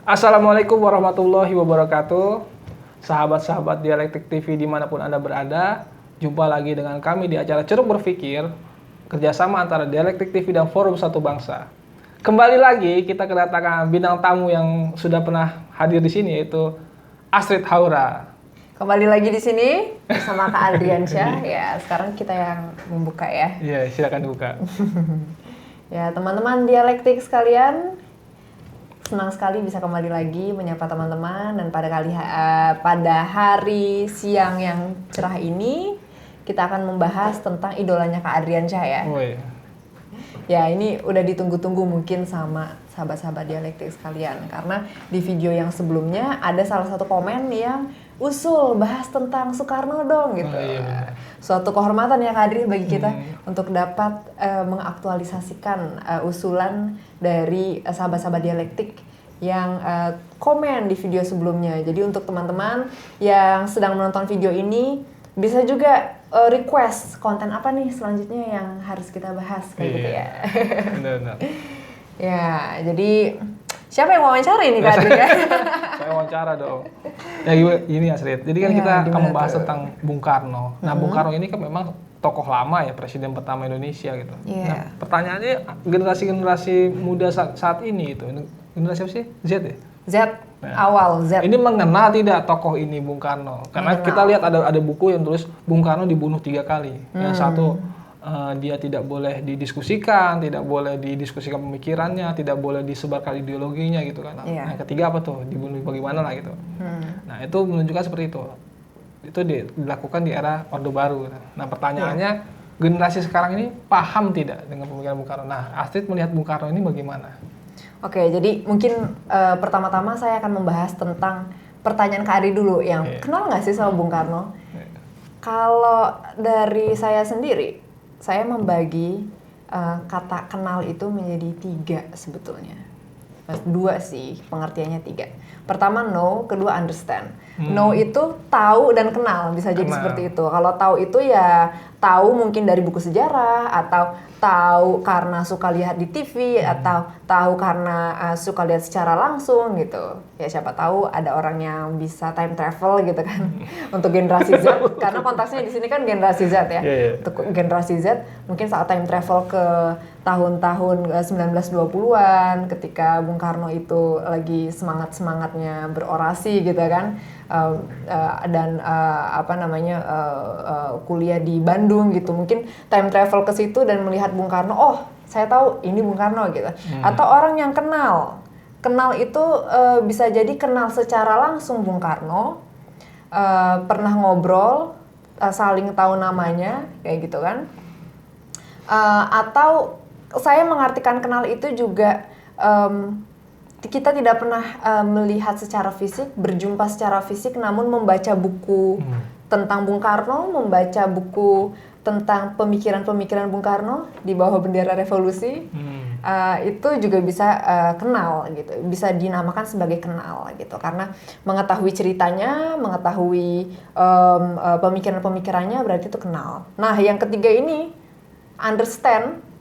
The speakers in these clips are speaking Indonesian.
Assalamualaikum warahmatullahi wabarakatuh. Sahabat-sahabat Dialektik TV dimanapun Anda berada, jumpa lagi dengan kami di acara Ceruk Berpikir, kerjasama antara Dialektik TV dan Forum Satu Bangsa. Kembali lagi kita kedatangan bintang tamu yang sudah pernah hadir di sini, yaitu Astrid Haura. Kembali lagi di sini bersama Kak Adriansyah. Ya, sekarang kita yang membuka ya. Iya, silakan buka. Ya, teman-teman Dialektik sekalian, senang sekali bisa kembali lagi menyapa teman-teman, dan pada hari siang yang cerah ini kita akan membahas tentang idolanya Kak Adriansyah ya. Oh, iya. Ya, ini udah ditunggu-tunggu mungkin sama sahabat-sahabat Dialektik sekalian, karena di video yang sebelumnya ada salah satu komen yang usul bahas tentang Soekarno dong gitu. Oh, iya. Suatu kehormatan ya Kak Adri bagi kita untuk dapat mengaktualisasikan usulan dari sahabat-sahabat Dialektik yang komen di video sebelumnya. Jadi untuk teman-teman yang sedang menonton video ini bisa juga request konten apa nih selanjutnya yang harus kita bahas kayak gitu ya. Benar. Ya, jadi siapa yang wawancara ini Kak Adri ya? Saya wawancara dong. Ya gini Astrid, jadi kan kita akan membahas tentang Bung Karno. Nah, Bung Karno ini kan memang tokoh lama ya, presiden pertama Indonesia gitu. Nah, pertanyaannya generasi-generasi muda saat ini itu, generasi apa sih? Z ya? Z, awal Z. Ini mengenal tidak tokoh ini Bung Karno? Karena kita lihat ada buku yang tulis Bung Karno dibunuh 3 kali. Yang satu, dia tidak boleh didiskusikan, tidak boleh didiskusikan pemikirannya, tidak boleh disebarkan ideologinya gitu kan. Nah, yang ketiga apa tuh? Dibunuh bagaimana lah gitu. Nah, itu menunjukkan seperti itu. Itu dilakukan di era Orde Baru. Nah, pertanyaannya, generasi sekarang ini paham tidak dengan pemikiran Bung Karno? Nah, Astrid melihat Bung Karno ini bagaimana? Oke, jadi mungkin pertama-tama saya akan membahas tentang pertanyaan Kak Adi dulu yang kenal nggak sih sama Bung Karno? Kalau dari saya sendiri, saya membagi kata kenal itu menjadi 3 sebetulnya. 2 sih, pengertiannya 3. Pertama know, kedua understand. Know itu tahu dan kenal, bisa jadi seperti itu. Kalau tahu itu ya tahu mungkin dari buku sejarah, atau tahu karena suka lihat di TV, atau tahu karena suka lihat secara langsung gitu. Ya siapa tahu ada orang yang bisa time travel gitu kan. Untuk generasi Z, karena konteksnya di sini kan generasi Z ya. Untuk generasi Z mungkin saat time travel ke tahun-tahun 1920-an ketika Bung Karno itu lagi semangat-semangatnya berorasi gitu kan, dan kuliah di Bandung gitu, mungkin time travel ke situ dan melihat Bung Karno, oh saya tahu ini Bung Karno gitu. Atau orang yang kenal itu bisa jadi kenal secara langsung Bung Karno, pernah ngobrol, saling tahu namanya kayak gitu kan. Atau saya mengartikan kenal itu juga kita tidak pernah melihat secara fisik, berjumpa secara fisik, namun membaca buku tentang Bung Karno, membaca buku tentang pemikiran-pemikiran Bung Karno di bawah bendera revolusi, itu juga bisa kenal gitu, bisa dinamakan sebagai kenal gitu, karena mengetahui ceritanya, mengetahui pemikiran-pemikirannya, berarti itu kenal. Nah, yang ketiga ini understand.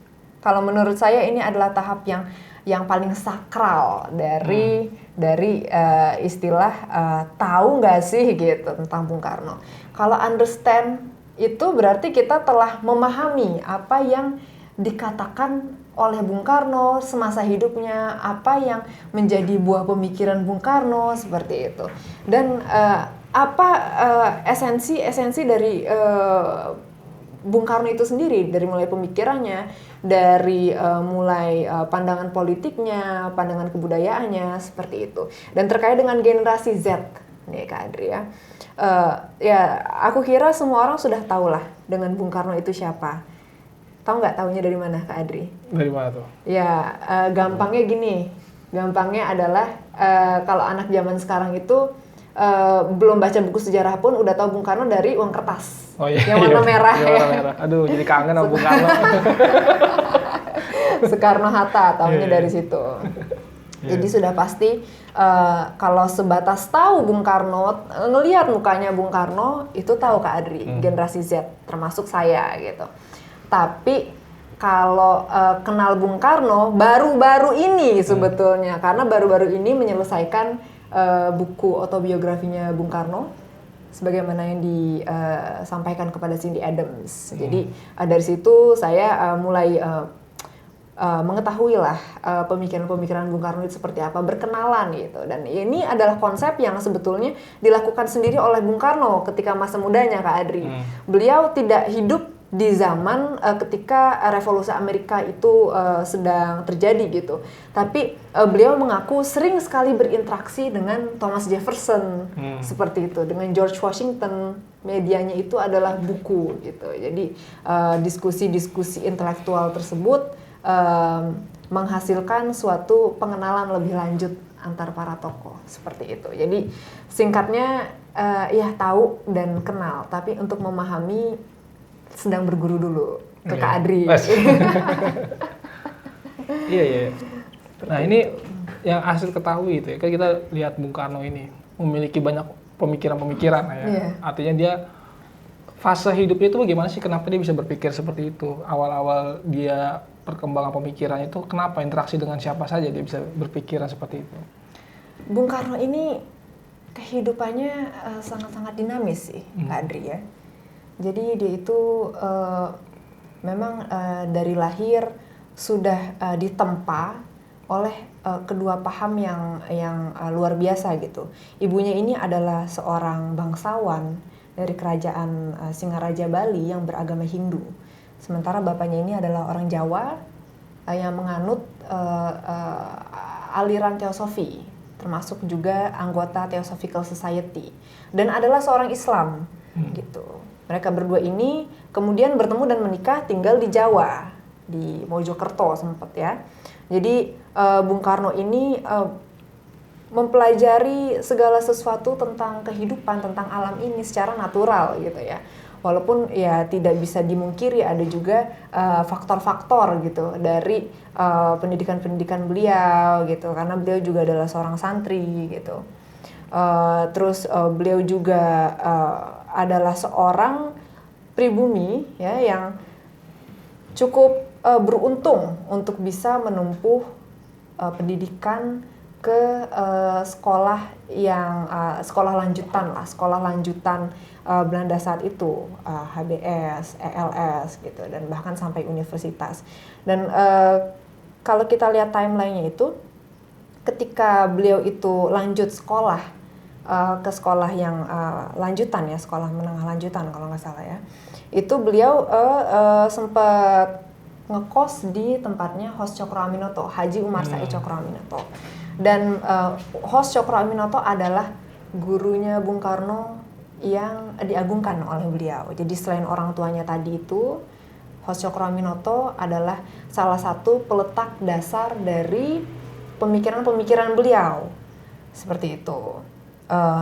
Kalau menurut saya ini adalah tahap yang paling sakral dari istilah tahu nggak sih gitu tentang Bung Karno. Kalau understand itu berarti kita telah memahami apa yang dikatakan oleh Bung Karno semasa hidupnya, apa yang menjadi buah pemikiran Bung Karno seperti itu. Dan esensi dari Bung Karno itu sendiri, dari mulai pemikirannya, dari mulai pandangan politiknya, pandangan kebudayaannya, seperti itu. Dan terkait dengan generasi Z, nih Kak Adri ya, ya aku kira semua orang sudah tahu lah dengan Bung Karno itu siapa. Tahu nggak taunya dari mana Kak Adri? Dari mana tuh? Ya gampangnya gini, gampangnya adalah kalau anak zaman sekarang itu belum baca buku sejarah pun udah tahu Bung Karno dari uang kertas. Oh, iya, yang warna merah ya. Warna merah. Aduh, jadi kangen sama Bung Karno. Soekarno-Hatta tahunya dari situ. Jadi sudah pasti kalau sebatas tahu Bung Karno, ngelihat mukanya Bung Karno, itu tahu Kak Adri, generasi Z, termasuk saya gitu. Tapi kalau kenal Bung Karno baru-baru ini sebetulnya, karena baru-baru ini menyelesaikan buku autobiografinya Bung Karno sebagaimana yang disampaikan kepada Cindy Adams. Jadi dari situ saya mulai mengetahui lah pemikiran-pemikiran Bung Karno itu seperti apa, berkenalan gitu. Dan ini adalah konsep yang sebetulnya dilakukan sendiri oleh Bung Karno ketika masa mudanya, Kak Adri. Beliau tidak hidup di zaman ketika revolusi Amerika itu sedang terjadi gitu. Tapi beliau mengaku sering sekali berinteraksi dengan Thomas Jefferson seperti itu, dengan George Washington. Medianya itu adalah buku gitu. Jadi diskusi-diskusi intelektual tersebut menghasilkan suatu pengenalan lebih lanjut antar para tokoh seperti itu. Jadi singkatnya ya tahu dan kenal, tapi untuk memahami sedang berguru dulu ke Kak Adri. Iya. Nah ini yang hasil ketahui itu ya, kan kita lihat Bung Karno ini memiliki banyak pemikiran-pemikiran ya. Yeah. Artinya dia fase hidupnya itu bagaimana sih, kenapa dia bisa berpikir seperti itu? Awal-awal dia perkembangan pemikirannya itu kenapa, interaksi dengan siapa saja dia bisa berpikiran seperti itu? Bung Karno ini kehidupannya sangat-sangat dinamis sih, Kak Adri ya. Jadi dia itu memang dari lahir sudah ditempa oleh kedua paham yang luar biasa gitu. Ibunya ini adalah seorang bangsawan dari kerajaan Singaraja Bali yang beragama Hindu. Sementara bapaknya ini adalah orang Jawa yang menganut aliran teosofi, termasuk juga anggota Theosophical Society, dan adalah seorang Islam gitu. Mereka berdua ini kemudian bertemu dan menikah, tinggal di Jawa, di Mojokerto sempat ya. Jadi Bung Karno ini mempelajari segala sesuatu tentang kehidupan, tentang alam ini secara natural gitu ya. Walaupun ya tidak bisa dimungkiri ada juga faktor-faktor gitu dari pendidikan-pendidikan beliau gitu, karena beliau juga adalah seorang santri gitu. Terus beliau juga adalah seorang pribumi ya yang cukup beruntung untuk bisa menempuh pendidikan ke sekolah yang sekolah lanjutan Belanda saat itu, HBS, ELS gitu, dan bahkan sampai universitas. Dan kalau kita lihat timelinenya itu, ketika beliau itu lanjut sekolah ke sekolah yang lanjutan ya, sekolah menengah lanjutan kalau nggak salah ya, itu beliau sempat ngekos di tempatnya Host Cokro Aminoto, Haji Umar Said Cokro Aminoto. Dan Host Cokro Aminoto adalah gurunya Bung Karno yang diagungkan oleh beliau. Jadi selain orang tuanya tadi itu, Host Cokro Aminoto adalah salah satu peletak dasar dari pemikiran-pemikiran beliau. Seperti itu.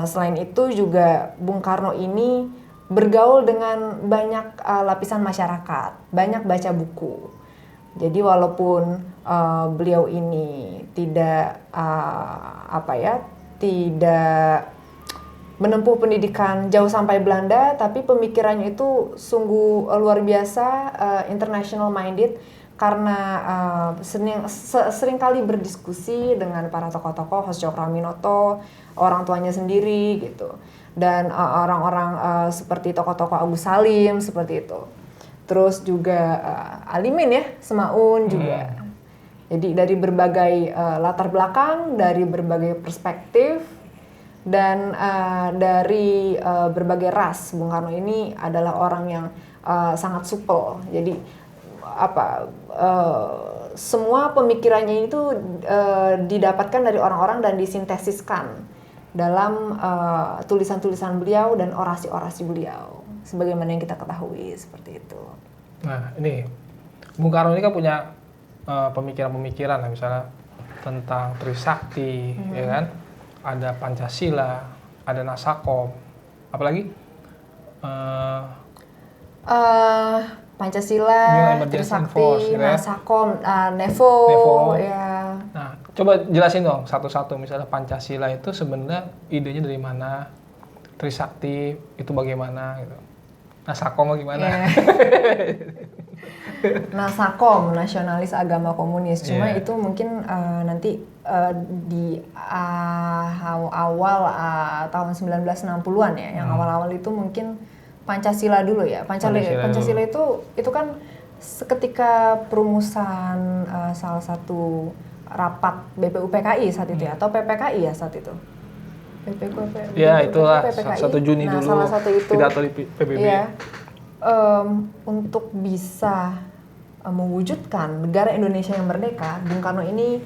Selain itu juga Bung Karno ini bergaul dengan banyak lapisan masyarakat, banyak baca buku. Jadi walaupun beliau ini tidak tidak menempuh pendidikan jauh sampai Belanda, tapi pemikirannya itu sungguh luar biasa, international minded, karena sering kali berdiskusi dengan para tokoh-tokoh, Host Cokro Aminoto, orang tuanya sendiri gitu, dan orang-orang seperti tokoh-tokoh Agus Salim seperti itu. Terus juga Alimin ya, Semaun juga. Jadi dari berbagai latar belakang, dari berbagai perspektif, dan dari berbagai ras, Bung Karno ini adalah orang yang sangat supel. Jadi semua pemikirannya itu didapatkan dari orang-orang dan disintesiskan dalam tulisan-tulisan beliau dan orasi-orasi beliau, sebagaimana yang kita ketahui seperti itu. Nah ini Bung Karno ini kan punya pemikiran-pemikiran, misalnya tentang Trisakti, ya kan? Ada Pancasila, ada Nasakom, apalagi? Pancasila, Trisakti, Nasakom, Nevo, ya. Nah, coba jelasin dong satu-satu. Misalnya Pancasila itu sebenarnya idenya dari mana? Trisakti itu bagaimana? Gitu. Nasakom bagaimana? Yeah. Nasakom, Nasionalis Agama Komunis. Cuma Iya. itu mungkin nanti di awal tahun 1960-an ya, yang awal-awal itu mungkin Pancasila dulu ya. Pancasila itu kan seketika perumusan salah satu rapat BPUPKI saat itu ya, atau PPKI ya saat itu. Ya itulah PPKI. 1 Juni Nah, dulu salah satu itu pidato di PBB. ya, untuk bisa mewujudkan negara Indonesia yang merdeka, Bung Karno ini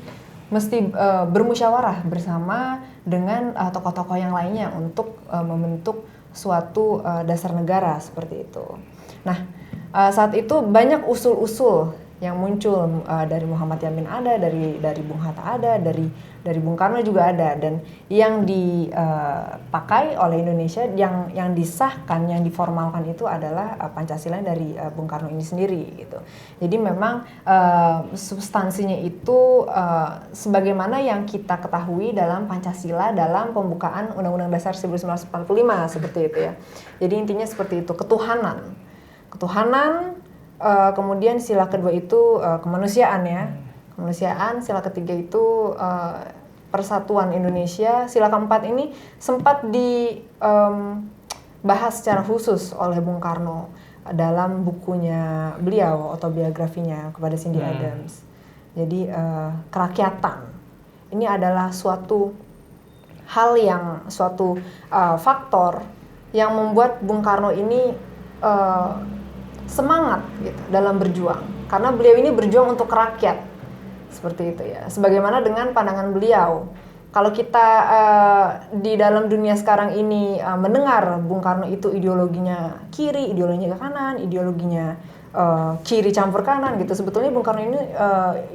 mesti bermusyawarah bersama dengan tokoh-tokoh yang lainnya untuk membentuk suatu dasar negara seperti itu. Nah, saat itu banyak usul-usul yang muncul dari Muhammad Yamin ada, dari Bung Hatta ada, dari Bung Karno juga ada, dan yang dipakai oleh Indonesia, yang disahkan, yang diformalkan itu adalah Pancasila dari Bung Karno ini sendiri gitu. Jadi memang substansinya itu sebagaimana yang kita ketahui dalam Pancasila dalam pembukaan Undang-Undang Dasar 1945 seperti itu ya. Jadi intinya seperti itu, ketuhanan, kemudian sila kedua itu kemanusiaan ya. Kemanusiaan, sila ketiga itu persatuan Indonesia, sila keempat ini sempat dibahas secara khusus oleh Bung Karno dalam bukunya beliau, autobiografinya kepada Cindy Adams. Jadi kerakyatan ini adalah suatu faktor yang membuat Bung Karno ini semangat gitu dalam berjuang, karena beliau ini berjuang untuk rakyat seperti itu ya. Sebagaimana dengan pandangan beliau, kalau kita di dalam dunia sekarang ini mendengar Bung Karno itu ideologinya kiri, ideologinya ke kanan, ideologinya kiri campur kanan gitu. Sebetulnya Bung Karno ini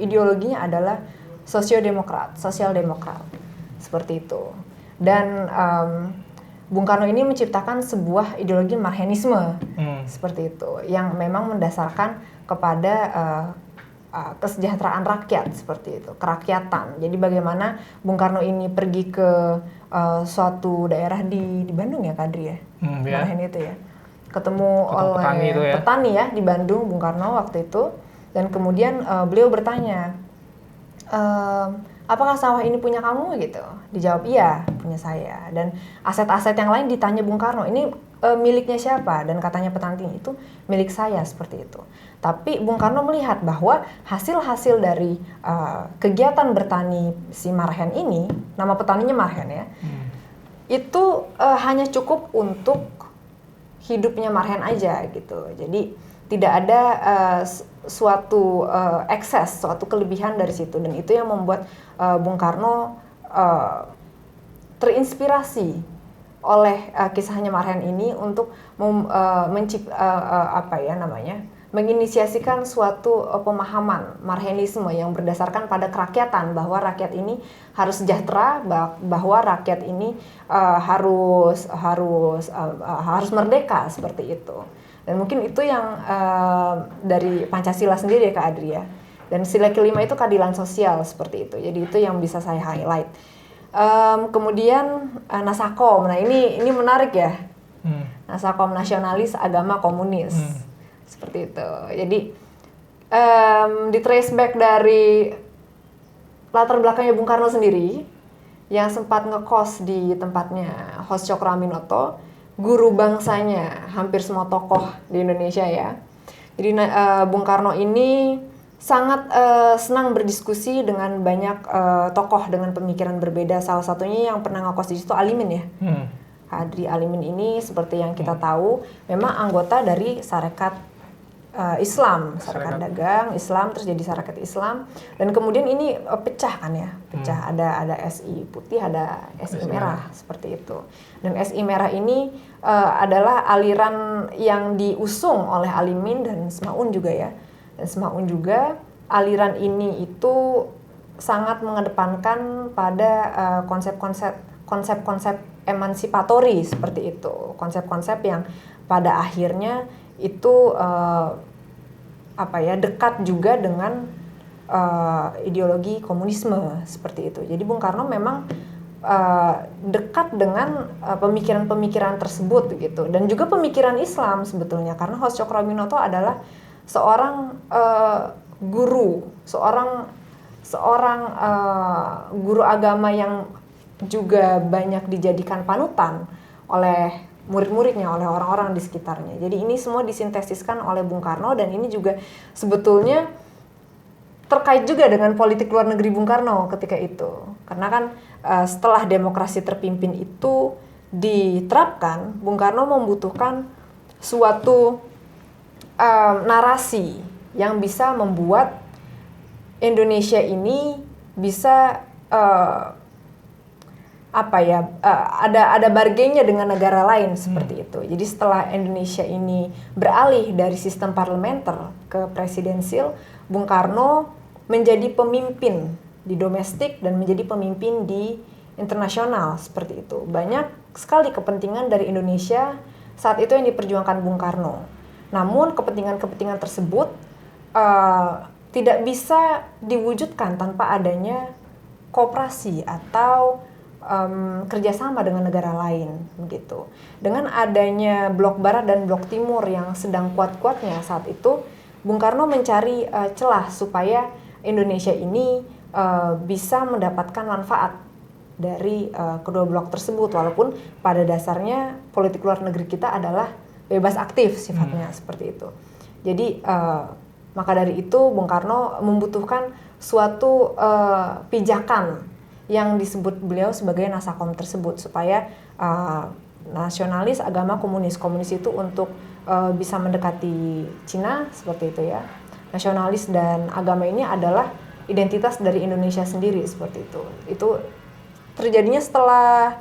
ideologinya adalah sosial demokrat seperti itu. Dan Bung Karno ini menciptakan sebuah ideologi marxisme seperti itu, yang memang mendasarkan kepada kesejahteraan rakyat seperti itu, kerakyatan. Jadi bagaimana Bung Karno ini pergi ke suatu daerah di Bandung ya, Kadri ya, kemarin itu ya, ketemu oleh petani ya di Bandung, Bung Karno waktu itu, dan kemudian beliau bertanya, apakah sawah ini punya kamu gitu? Dijawab iya, punya saya. Dan aset-aset yang lain ditanya Bung Karno, ini miliknya siapa? Dan katanya petani itu milik saya, seperti itu. Tapi Bung Karno melihat bahwa hasil-hasil dari kegiatan bertani si Marhen ini, nama petaninya Marhen ya, itu hanya cukup untuk hidupnya Marhen aja gitu. Jadi tidak ada suatu ekses, suatu kelebihan dari situ, dan itu yang membuat Bung Karno terinspirasi oleh kisahnya Marhen ini untuk menginisiasikan suatu pemahaman Marhenisme yang berdasarkan pada kerakyatan, bahwa rakyat ini harus sejahtera, bahwa rakyat ini harus merdeka seperti itu. Dan mungkin itu yang dari Pancasila sendiri ya Kak Adri ya. Dan sila kelima itu keadilan sosial seperti itu. Jadi itu yang bisa saya highlight. Kemudian Nasakom. Nah ini menarik ya. Nasakom, Nasionalis Agama Komunis. Seperti itu. Jadi di trace back dari latar belakangnya Bung Karno sendiri, yang sempat ngekos di tempatnya Hos Cokroaminoto, guru bangsanya hampir semua tokoh di Indonesia ya. Jadi Bung Karno ini sangat senang berdiskusi dengan banyak tokoh dengan pemikiran berbeda. Salah satunya yang pernah ngekos di situ Alimin ya. Hadri Alimin ini seperti yang kita tahu memang anggota dari Sarekat Islam, Sarekat Dagang Islam, terus jadi Sarekat Islam, dan kemudian ini pecah kan ya, ada SI putih, ada SI merah seperti itu. Dan SI merah ini adalah aliran yang diusung oleh Alimin dan Semaun juga ya. Dan Semaun juga aliran ini itu sangat mengedepankan pada konsep-konsep emansipatori seperti itu, konsep-konsep yang pada akhirnya itu dekat juga dengan ideologi komunisme seperti itu. Jadi Bung Karno memang dekat dengan pemikiran-pemikiran tersebut gitu, dan juga pemikiran Islam sebetulnya, karena Hos Cokroaminoto adalah seorang guru, seorang guru agama yang juga banyak dijadikan panutan oleh murid-muridnya, oleh orang-orang di sekitarnya. Jadi ini semua disintesiskan oleh Bung Karno, dan ini juga sebetulnya terkait juga dengan politik luar negeri Bung Karno ketika itu. Karena kan setelah demokrasi terpimpin itu diterapkan, Bung Karno membutuhkan suatu narasi yang bisa membuat Indonesia ini bisa ada bargainnya dengan negara lain seperti itu. Jadi setelah Indonesia ini beralih dari sistem parlementer ke presidensil, Bung Karno menjadi pemimpin di domestik dan menjadi pemimpin di internasional seperti itu. Banyak sekali kepentingan dari Indonesia saat itu yang diperjuangkan Bung Karno. Namun kepentingan-kepentingan tersebut tidak bisa diwujudkan tanpa adanya kooperasi atau kerjasama dengan negara lain begitu. Dengan adanya blok barat dan blok timur yang sedang kuat-kuatnya saat itu, Bung Karno mencari celah supaya Indonesia ini bisa mendapatkan manfaat dari kedua blok tersebut, walaupun pada dasarnya politik luar negeri kita adalah bebas aktif sifatnya seperti itu. Jadi maka dari itu Bung Karno membutuhkan suatu pijakan yang disebut beliau sebagai Nasakom tersebut, supaya nasionalis, agama, komunis itu untuk bisa mendekati Cina seperti itu ya. Nasionalis dan agama ini adalah identitas dari Indonesia sendiri seperti itu. Itu terjadinya setelah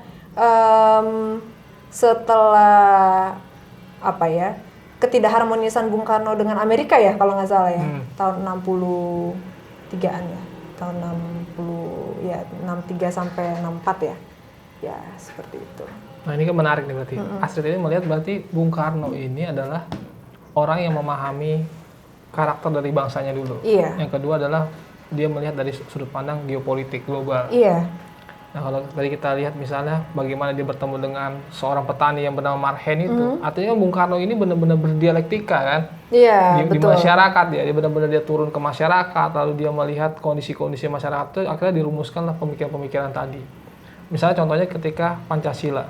ketidakharmonisan Bung Karno dengan Amerika ya kalau nggak salah ya, tahun 63-an ya. Tahun 63 sampai 64 ya. Ya, seperti itu. Nah, ini kan menarik nih berarti. Astrid ini melihat berarti Bung Karno ini adalah orang yang memahami karakter dari bangsanya dulu. Iya. Yang kedua adalah dia melihat dari sudut pandang geopolitik global. Iya. Nah, kalau tadi kita lihat misalnya bagaimana dia bertemu dengan seorang petani yang bernama Marhen itu, artinya Bung Karno ini benar-benar berdialektika kan? Iya, di betul. masyarakat ya, dia benar-benar dia turun ke masyarakat, lalu dia melihat kondisi-kondisi masyarakat itu, akhirnya dirumuskanlah pemikiran-pemikiran tadi. Misalnya contohnya ketika Pancasila,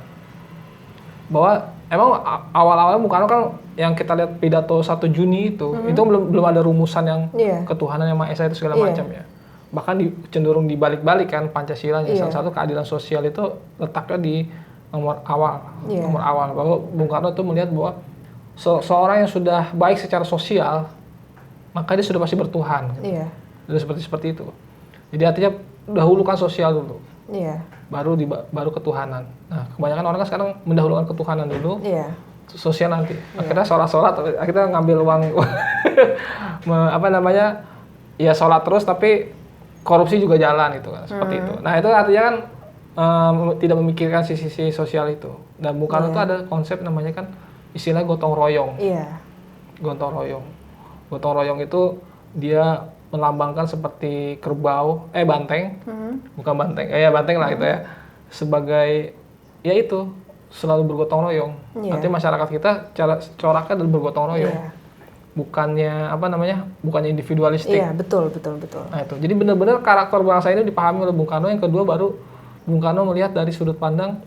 bahwa emang awal-awalnya Bung Karno kan yang kita lihat pidato 1 Juni itu belum ada rumusan yang ketuhanan yang Maha Esa itu segala macam ya. Bahkan cenderung dibalik-balik kan Pancasilanya. Salah satu keadilan sosial itu letaknya di nomor awal. Nomor awal bahwa Bung Karno itu melihat bahwa seorang yang sudah baik secara sosial, maka dia sudah pasti bertuhan. Iya. Jadi seperti itu. Jadi artinya dahulukan sosial dulu. Iya. Baru ketuhanan. Nah, kebanyakan orang kan sekarang mendahulukan ketuhanan dulu. Iya. Sosial nanti. Akhirnya sholat, akhirnya ngambil uang ya sholat terus tapi korupsi juga jalan itu kan, seperti itu. Nah, itu artinya kan tidak memikirkan sisi sosial itu. Dan Bung Karno itu ada konsep namanya kan istilah gotong royong. Iya. Gotong royong. Gotong royong itu dia melambangkan seperti kerbau, banteng. Bukan banteng. Banteng lah itu ya. Sebagai ya itu selalu bergotong royong. Artinya masyarakat kita coraknya adalah bergotong royong. Bukannya bukannya individualistik. Iya, betul. Nah itu, jadi benar-benar karakter bangsa ini dipahami oleh Bung Karno. Yang kedua baru Bung Karno melihat dari sudut pandang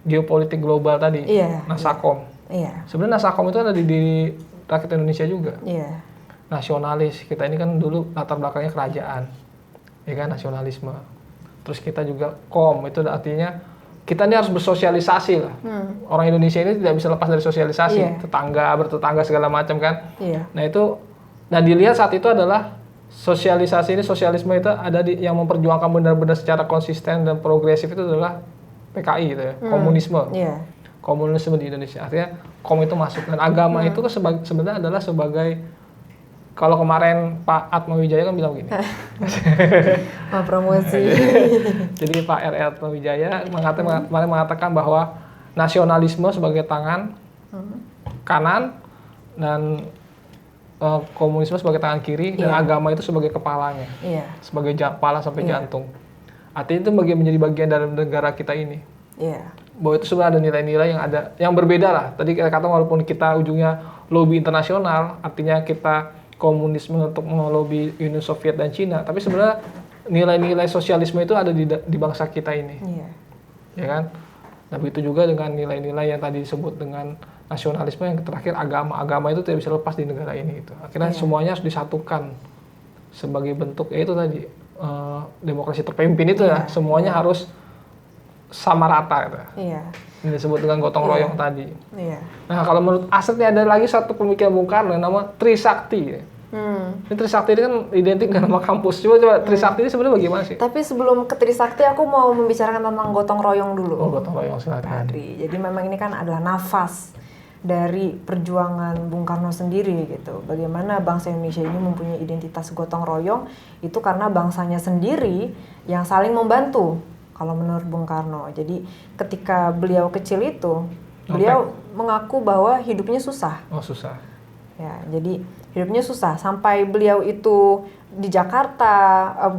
geopolitik global tadi, Nasakom. Iya. Sebenarnya Nasakom itu ada di rakyat Indonesia juga. Iya. Nasionalis, kita ini kan dulu latar belakangnya kerajaan, ya kan, nasionalisme. Terus kita juga itu artinya kita ini harus bersosialisasi lah. Orang Indonesia ini tidak bisa lepas dari sosialisasi, bertetangga segala macam kan. Nah itu, dilihat saat itu adalah sosialisme itu ada yang memperjuangkan benar-benar secara konsisten dan progresif itu adalah PKI gitu ya, komunisme. Komunisme di Indonesia. Artinya itu masuk, dan agama itu sebenarnya adalah sebagai, kalau kemarin Pak Atmawijaya kan bilang begini. Promosi. Jadi Pak R.R. Atmawijaya kemarin mengatakan bahwa nasionalisme sebagai tangan kanan dan komunisme sebagai tangan kiri dan agama itu sebagai kepalanya. Sebagai kepala sampai jantung. Artinya itu menjadi bagian dari negara kita ini. Bahwa itu sebenarnya ada nilai-nilai yang berbeda lah. Tadi kita kata walaupun kita ujungnya lobby internasional, artinya kita komunisme untuk melobi Uni Soviet dan Cina, tapi sebenarnya nilai-nilai sosialisme itu ada di bangsa kita ini, ya kan? Nah begitu juga dengan nilai-nilai yang tadi disebut dengan nasionalisme, yang terakhir agama itu tidak bisa lepas di negara ini gitu. Akhirnya semuanya harus disatukan sebagai bentuk itu tadi demokrasi terpimpin itu ya, semuanya harus sama rata gitu. Ini disebut dengan gotong royong tadi. Nah kalau menurut Asep ada lagi satu pemikiran Bung Karno yang nama Trisakti. Ini Trisakti ini kan identik dengan nama kampus. Coba Trisakti ini sebenarnya bagaimana sih? Tapi sebelum ke Trisakti aku mau membicarakan tentang gotong royong dulu. Gotong royong silakan. Jadi memang ini kan adalah nafas dari perjuangan Bung Karno sendiri gitu. Bagaimana bangsa Indonesia ini mempunyai identitas gotong royong itu karena bangsanya sendiri yang saling membantu. Kalau menurut Bung Karno, jadi ketika beliau kecil itu, beliau mengaku bahwa hidupnya susah. Susah. Ya, jadi hidupnya susah sampai beliau itu di Jakarta,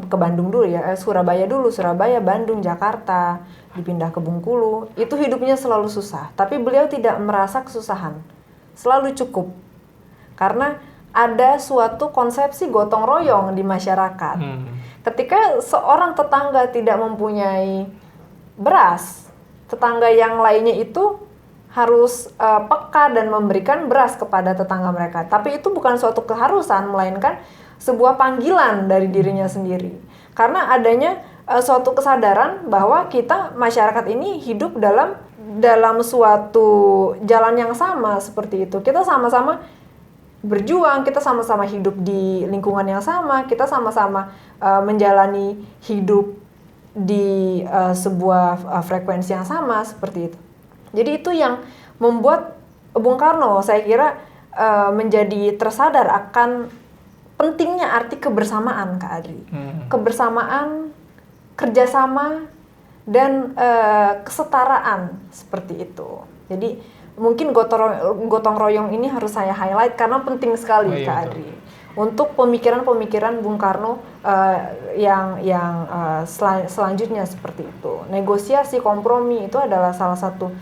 ke Bandung dulu ya, Surabaya, Bandung, Jakarta, dipindah ke Bengkulu, itu hidupnya selalu susah. Tapi beliau tidak merasa kesusahan, selalu cukup, karena ada suatu konsepsi gotong royong di masyarakat. Ketika seorang tetangga tidak mempunyai beras, tetangga yang lainnya itu harus peka dan memberikan beras kepada tetangga mereka. Tapi itu bukan suatu keharusan, melainkan sebuah panggilan dari dirinya sendiri. Karena adanya suatu kesadaran bahwa kita masyarakat ini hidup dalam suatu jalan yang sama seperti itu. Kita sama-sama berjuang, kita sama-sama hidup di lingkungan yang sama, kita sama-sama menjalani hidup di sebuah frekuensi yang sama seperti itu. Jadi itu yang membuat Bung Karno saya kira menjadi tersadar akan pentingnya arti kebersamaan, Kak Adri. Kebersamaan, kerjasama, dan kesetaraan seperti itu. Jadi mungkin gotong royong ini harus saya highlight karena penting sekali, Kak Adri. Untuk pemikiran-pemikiran Bung Karno yang selanjutnya seperti itu. Negosiasi, kompromi itu adalah salah satu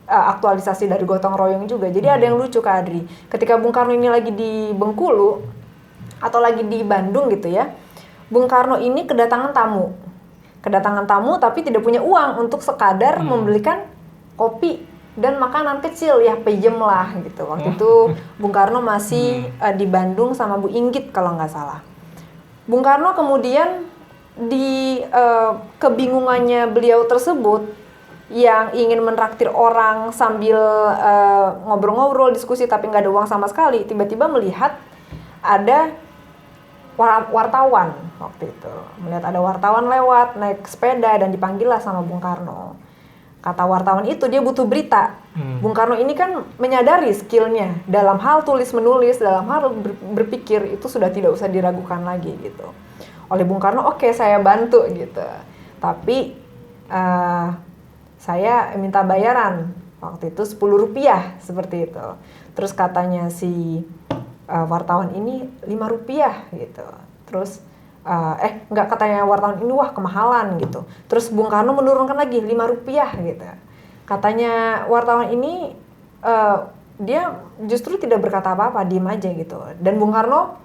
aktualisasi dari gotong royong juga. Jadi ada yang lucu, Kak Adri. Ketika Bung Karno ini lagi di Bengkulu atau lagi di Bandung gitu ya, Bung Karno ini kedatangan tamu tapi tidak punya uang untuk sekadar membelikan kopi dan makanan kecil, ya peyem lah gitu. Waktu itu Bung Karno masih di Bandung sama Bu Inggit kalau nggak salah. Bung Karno kemudian di kebingungannya beliau tersebut yang ingin menraktir orang sambil ngobrol-ngobrol, diskusi tapi nggak ada uang sama sekali, tiba-tiba melihat ada wartawan waktu itu. Melihat ada wartawan lewat naik sepeda dan dipanggillah sama Bung Karno. Kata wartawan itu dia butuh berita. Bung Karno ini kan menyadari skillnya dalam hal tulis menulis, dalam hal berpikir itu sudah tidak usah diragukan lagi gitu. Oleh Bung Karno, oke, saya bantu gitu. Tapi saya minta bayaran waktu itu Rp10 seperti itu. Terus katanya si wartawan ini Rp5 gitu. Terus enggak, katanya wartawan ini wah kemahalan gitu. Terus Bung Karno menurunkan lagi Rp5 gitu. Katanya wartawan ini dia justru tidak berkata apa-apa, diem aja gitu. Dan Bung Karno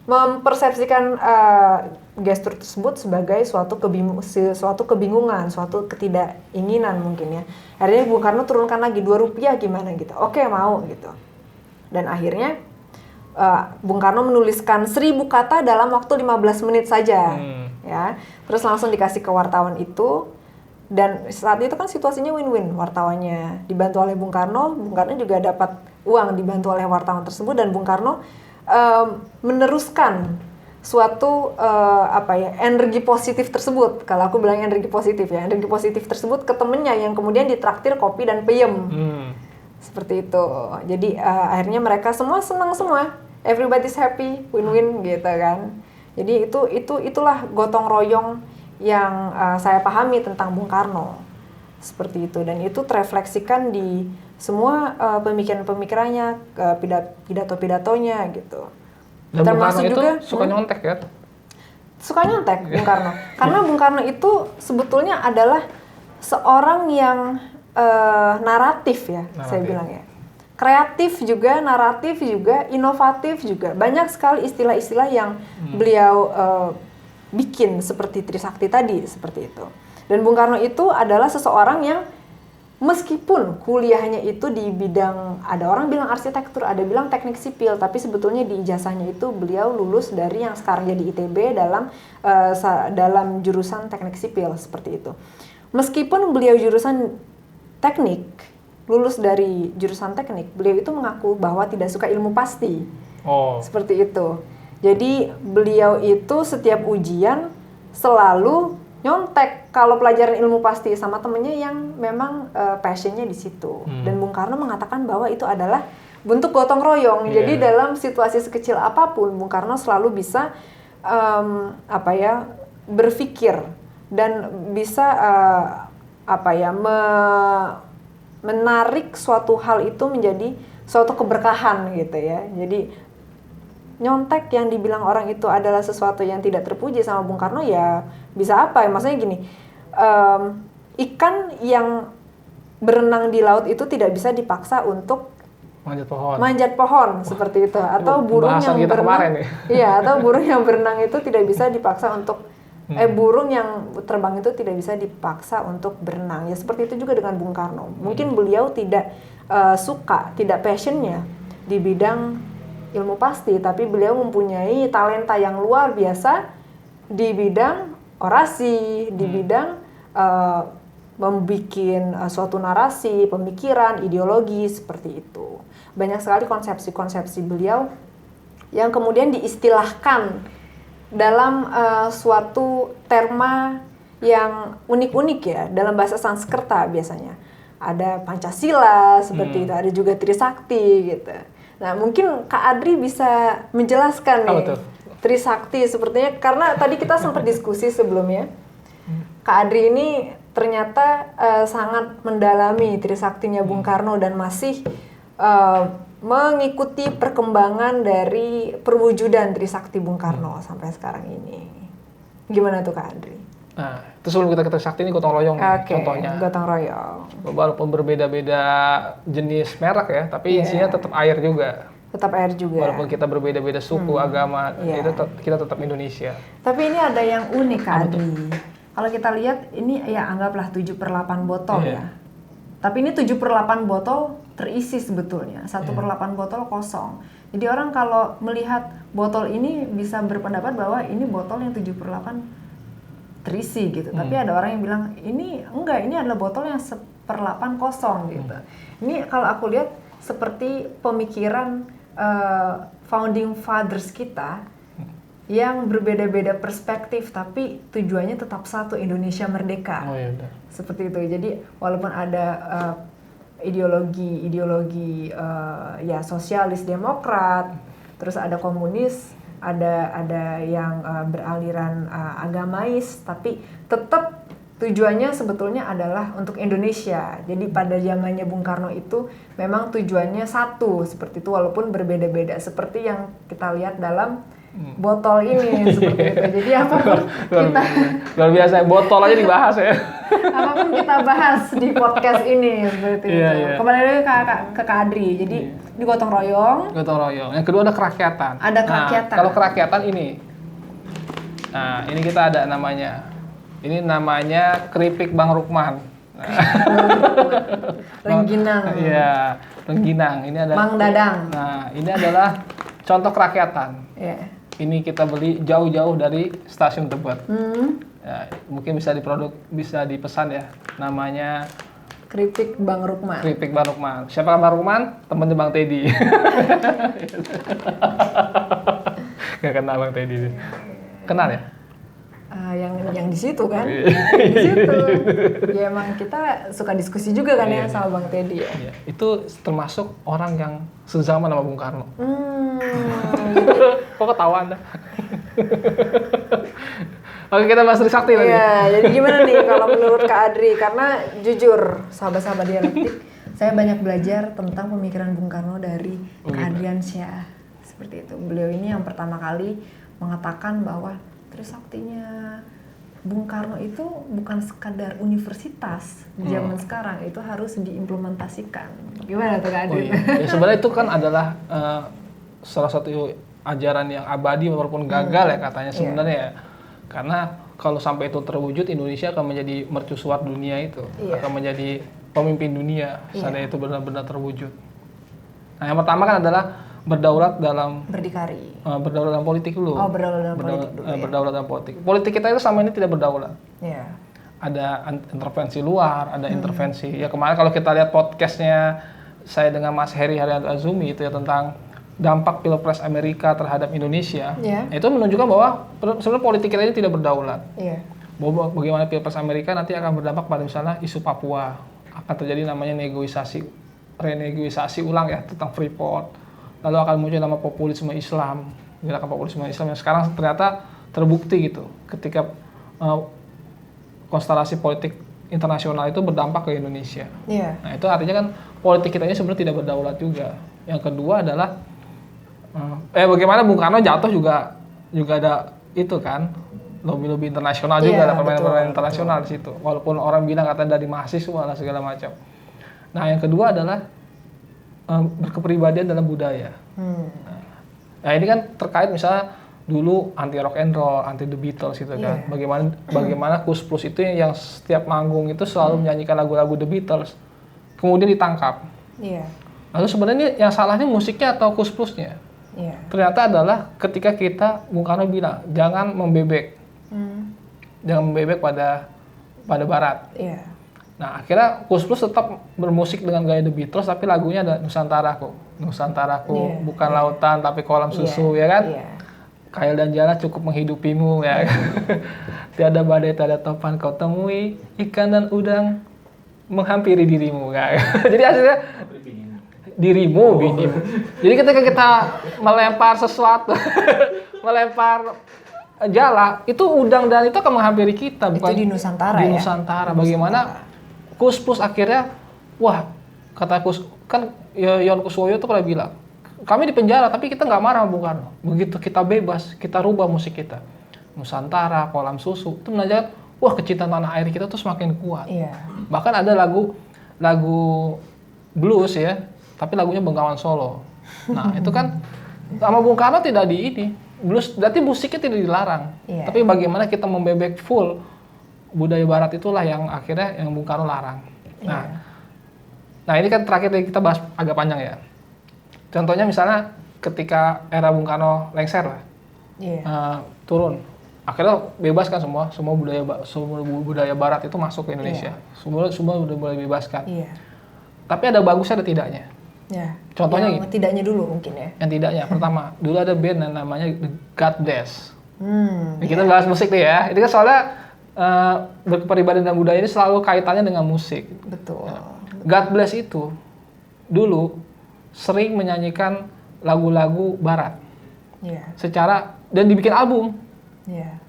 mempersepsikan gestur tersebut sebagai suatu kebingungan, suatu ketidakinginan mungkin ya. Akhirnya Bung Karno turunkan lagi Rp2 gimana gitu. Oke, mau gitu. Dan akhirnya Bung Karno menuliskan 1000 kata dalam waktu 15 menit saja, ya. Terus langsung dikasih ke wartawan itu, dan saat itu kan situasinya win-win. Wartawannya dibantu oleh Bung Karno juga dapat uang dibantu oleh wartawan tersebut, dan Bung Karno meneruskan suatu energi positif tersebut. Kalau aku bilang energi positif ya, energi positif tersebut ke temennya yang kemudian ditraktir kopi dan peyem. Seperti itu. Jadi akhirnya mereka semua senang semua. Everybody's happy, win-win gitu kan. Jadi itulah gotong royong yang saya pahami tentang Bung Karno. Seperti itu, dan itu terefleksikan di semua pemikiran-pemikirannya, pidato-pidatonya gitu. Dan termasuk Bung Karno juga itu suka nyontek ya? Suka nyontek Bung Karno. Karena Bung Karno itu sebetulnya adalah seorang yang naratif ya, saya bilang ya. kreatif juga, naratif juga, inovatif juga. Banyak sekali istilah-istilah yang beliau bikin seperti Trisakti tadi, seperti itu. Dan Bung Karno itu adalah seseorang yang meskipun kuliahnya itu di bidang, ada orang bilang arsitektur, ada bilang teknik sipil, tapi sebetulnya di ijazahnya itu beliau lulus dari yang sekarang jadi ITB dalam jurusan teknik sipil, seperti itu. Meskipun beliau jurusan teknik, lulus dari jurusan teknik, beliau itu mengaku bahwa tidak suka ilmu pasti. Seperti itu. Jadi beliau itu setiap ujian selalu nyontek kalau pelajaran ilmu pasti sama temennya yang memang passionnya di situ. Dan Bung Karno mengatakan bahwa itu adalah bentuk gotong royong. Jadi dalam situasi sekecil apapun, Bung Karno selalu bisa berpikir dan bisa menarik suatu hal itu menjadi suatu keberkahan gitu ya. Jadi nyontek yang dibilang orang itu adalah sesuatu yang tidak terpuji sama Bung Karno, ya bisa apa ya? Maksudnya gini, ikan yang berenang di laut itu tidak bisa dipaksa untuk manjat pohon seperti itu, atau burung yang berenang, atau burung yang berenang itu tidak bisa dipaksa untuk burung yang terbang itu tidak bisa dipaksa untuk berenang. Ya seperti itu juga dengan Bung Karno. Mungkin beliau tidak suka, tidak passionnya di bidang ilmu pasti, tapi beliau mempunyai talenta yang luar biasa di bidang orasi, di bidang membuat suatu narasi, pemikiran, ideologi, seperti itu. Banyak sekali konsepsi-konsepsi beliau yang kemudian diistilahkan dalam suatu terma yang unik-unik ya, dalam bahasa Sanskerta biasanya. Ada Pancasila seperti itu, ada juga Trisakti gitu. Nah, mungkin Kak Adri bisa menjelaskan nih Trisakti sepertinya, karena tadi kita sempat diskusi sebelumnya. Kak Adri ini ternyata sangat mendalami Trisaktinya Bung Karno dan masih mengikuti perkembangan dari perwujudan Trisakti Bung Karno sampai sekarang ini. Gimana tuh Kak Adri? Nah, itu sebelum kita ke Trisakti ini gotong royong contohnya. Gotong royong. Walaupun berbeda-beda jenis merek ya, tapi isinya tetap air juga. Tetap air juga. Walaupun kita berbeda-beda suku, agama, itu kita tetap Indonesia. Tapi ini ada yang unik Kak Adri. Kalau kita lihat ini ya anggaplah 7/8 botol ya. Tapi ini 7/8 botol terisi sebetulnya. 1/8 botol kosong. Jadi orang kalau melihat botol ini bisa berpendapat bahwa ini botol yang 7/8 terisi gitu. Tapi ada orang yang bilang ini enggak, ini adalah botol yang 1/8 kosong gitu. Ini kalau aku lihat seperti pemikiran founding fathers kita yang berbeda-beda perspektif tapi tujuannya tetap satu, Indonesia merdeka. Seperti itu. Jadi walaupun ada ideologi ya sosialis demokrat, terus ada komunis, ada yang beraliran agamais, tapi tetap tujuannya sebetulnya adalah untuk Indonesia. Jadi pada zamannya Bung Karno itu memang tujuannya satu, seperti itu walaupun berbeda-beda, seperti yang kita lihat dalam botol ini seperti itu. Jadi apapun kita luar biasa, botol aja dibahas ya. Apapun kita bahas di podcast ini seperti itu. Kembali lagi ke Kak Adri. Jadi di gotong royong. Gotong royong. Yang kedua ada kerakyatan. Ada kerakyatan. Nah, kalau kerakyatan ini, nah ini kita ada namanya. Ini namanya keripik Bang Rukman. Rengginang. Iya, rengginang. Ini ada Mang Dadang. Nah, ini adalah contoh kerakyatan. Ini kita beli jauh-jauh dari stasiun Tebet. Ya, mungkin bisa dipesan ya. Namanya keripik Bang Rukman. Keripik Bang Rukman. Siapa Bang Rukman? Temennya Bang Teddy. Gak kenal Bang Teddy. Kenal ya? Yang di situ kan, di situ. Ya emang kita suka diskusi juga kan ya sama Bang Teddy ya. Itu termasuk orang yang sezaman sama Bung Karno. Kok ketawa Anda? Oke, kita bahas Trisakti lagi. Iya, jadi gimana nih kalau menurut Kak Adri? Karena jujur, sahabat-sahabat dialektik, saya banyak belajar tentang pemikiran Bung Karno dari Kak Adriansyah. Seperti itu. Beliau ini yang pertama kali mengatakan bahwa Trisaktinya Bung Karno itu bukan sekadar universitas di zaman sekarang, itu harus diimplementasikan. Gimana tuh Kak Adit? Ya sebenarnya itu kan adalah salah satu ajaran yang abadi walaupun gagal ya katanya sebenarnya ya. Karena kalau sampai itu terwujud, Indonesia akan menjadi mercusuar dunia itu, akan menjadi pemimpin dunia seandainya itu benar-benar terwujud. Nah yang pertama kan adalah berdaulat dalam berdikari. Berdaulat dalam politik dulu. Oh, berdaulat dalam politik dulu. Berdaulat dalam politik. Politik kita itu sama ini tidak berdaulat. Iya. Ada intervensi luar, ada intervensi. Ya kemarin kalau kita lihat podcastnya saya dengan Mas Heri Haryanto Azumi itu ya tentang dampak Pilpres Amerika terhadap Indonesia. Itu menunjukkan bahwa sebenarnya politik kita ini tidak berdaulat. Iya. Bahwa bagaimana Pilpres Amerika nanti akan berdampak pada misalnya isu Papua, akan terjadi namanya renegosiasi ulang ya tentang Freeport. Lalu akan muncul nama populisme Islam, gerakan populisme Islam yang sekarang ternyata terbukti gitu ketika konstelasi politik internasional itu berdampak ke Indonesia. Nah itu artinya kan politik kita ini sebenarnya tidak berdaulat juga. Yang kedua adalah bagaimana Bung Karno jatuh juga ada itu kan lobby internasional juga, ada permainan internasional di situ. Walaupun orang bilang katanya dari mahasiswa lah segala macam. Nah yang kedua adalah berkepribadian dalam budaya. Nah ini kan terkait misalnya dulu anti rock and roll, anti The Beatles gitu kan. Bagaimana Koes Plus itu yang setiap manggung itu selalu menyanyikan lagu-lagu The Beatles, kemudian ditangkap. Lalu sebenarnya yang salahnya musiknya atau Koes Plusnya? Ternyata adalah ketika Bung Karno bilang jangan membebek, jangan membebek pada Barat. Nah akhirnya Koes Plus tetap bermusik dengan gaya The Beatles, tapi lagunya ada Nusantaraku, bukan lautan tapi kolam susu ya kan. Kail dan jala cukup menghidupimu ya. Tiada badai, tiada topan kau temui, ikan dan udang menghampiri dirimu ya. Jadi hasilnya dirimu, binimu. Jadi ketika kita melempar sesuatu, melempar jala, itu udang dan itu akan menghampiri kita, bukan itu di Nusantara di Nusantara. Bagaimana Koes Plus akhirnya, wah kata Yon Kuswoyo itu pernah bilang, kami di penjara tapi kita nggak marah Bung Karno. Begitu kita bebas, kita rubah musik kita. Nusantara, kolam susu, itu menandakan, wah kecintaan tanah air kita tuh semakin kuat. Bahkan ada lagu blues ya, tapi lagunya Bengawan Solo. Nah itu kan sama Bung Karno tidak di ini. Blues, berarti musiknya tidak dilarang. Tapi bagaimana kita membebek full budaya barat itulah yang akhirnya yang Bung Karno larang. Nah ini kan terakhir kita bahas agak panjang ya. Contohnya misalnya ketika era Bung Karno lengser lah, turun. Akhirnya bebas kan semua budaya barat itu masuk ke Indonesia. Semua udah boleh bebaskan. Tapi ada bagusnya ada tidaknya. Contohnya yang tidaknya dulu mungkin ya. Yang tidaknya, pertama, dulu ada band yang namanya The God Bless. Kita bahas musik nih ya. Itu kan soalnya berkepribadian dan budaya ini selalu kaitannya dengan musik. Betul. God Bless itu dulu sering menyanyikan lagu-lagu barat. Secara, dan dibikin album.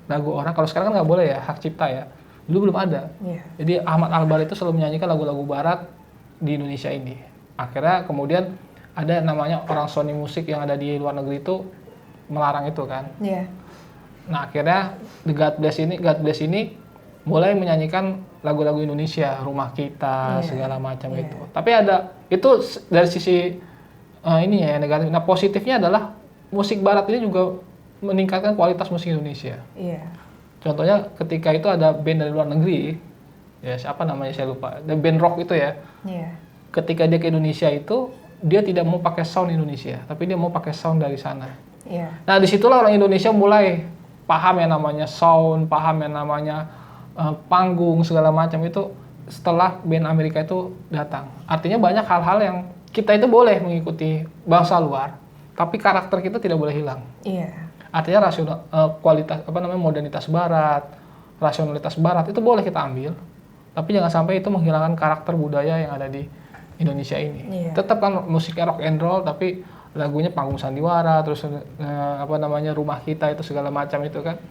Lagu orang, kalau sekarang kan nggak boleh ya, hak cipta ya. Dulu belum ada. Jadi Ahmad Albar itu selalu menyanyikan lagu-lagu barat di Indonesia ini. Akhirnya kemudian ada namanya orang Sony Musik yang ada di luar negeri itu melarang itu kan. Nah akhirnya The God Bless ini mulai menyanyikan lagu-lagu Indonesia, Rumah Kita, segala macam itu. Tapi ada, itu dari sisi ini ya negatif. Nah positifnya adalah musik barat ini juga meningkatkan kualitas musik Indonesia. Contohnya ketika itu ada band dari luar negeri, ya siapa namanya saya lupa, ada band rock itu ya. Ketika dia ke Indonesia itu, dia tidak mau pakai sound Indonesia, tapi dia mau pakai sound dari sana. Nah disitulah orang Indonesia mulai paham yang namanya sound, paham yang namanya panggung segala macam itu setelah band Amerika itu datang. Artinya banyak hal-hal yang kita itu boleh mengikuti bangsa luar, tapi karakter kita tidak boleh hilang. Artinya kualitas modernitas Barat, rasionalitas Barat itu boleh kita ambil, tapi jangan sampai itu menghilangkan karakter budaya yang ada di Indonesia ini. Tetap kan musiknya rock and roll, tapi lagunya panggung sandiwara, terus Rumah Kita itu segala macam itu kan.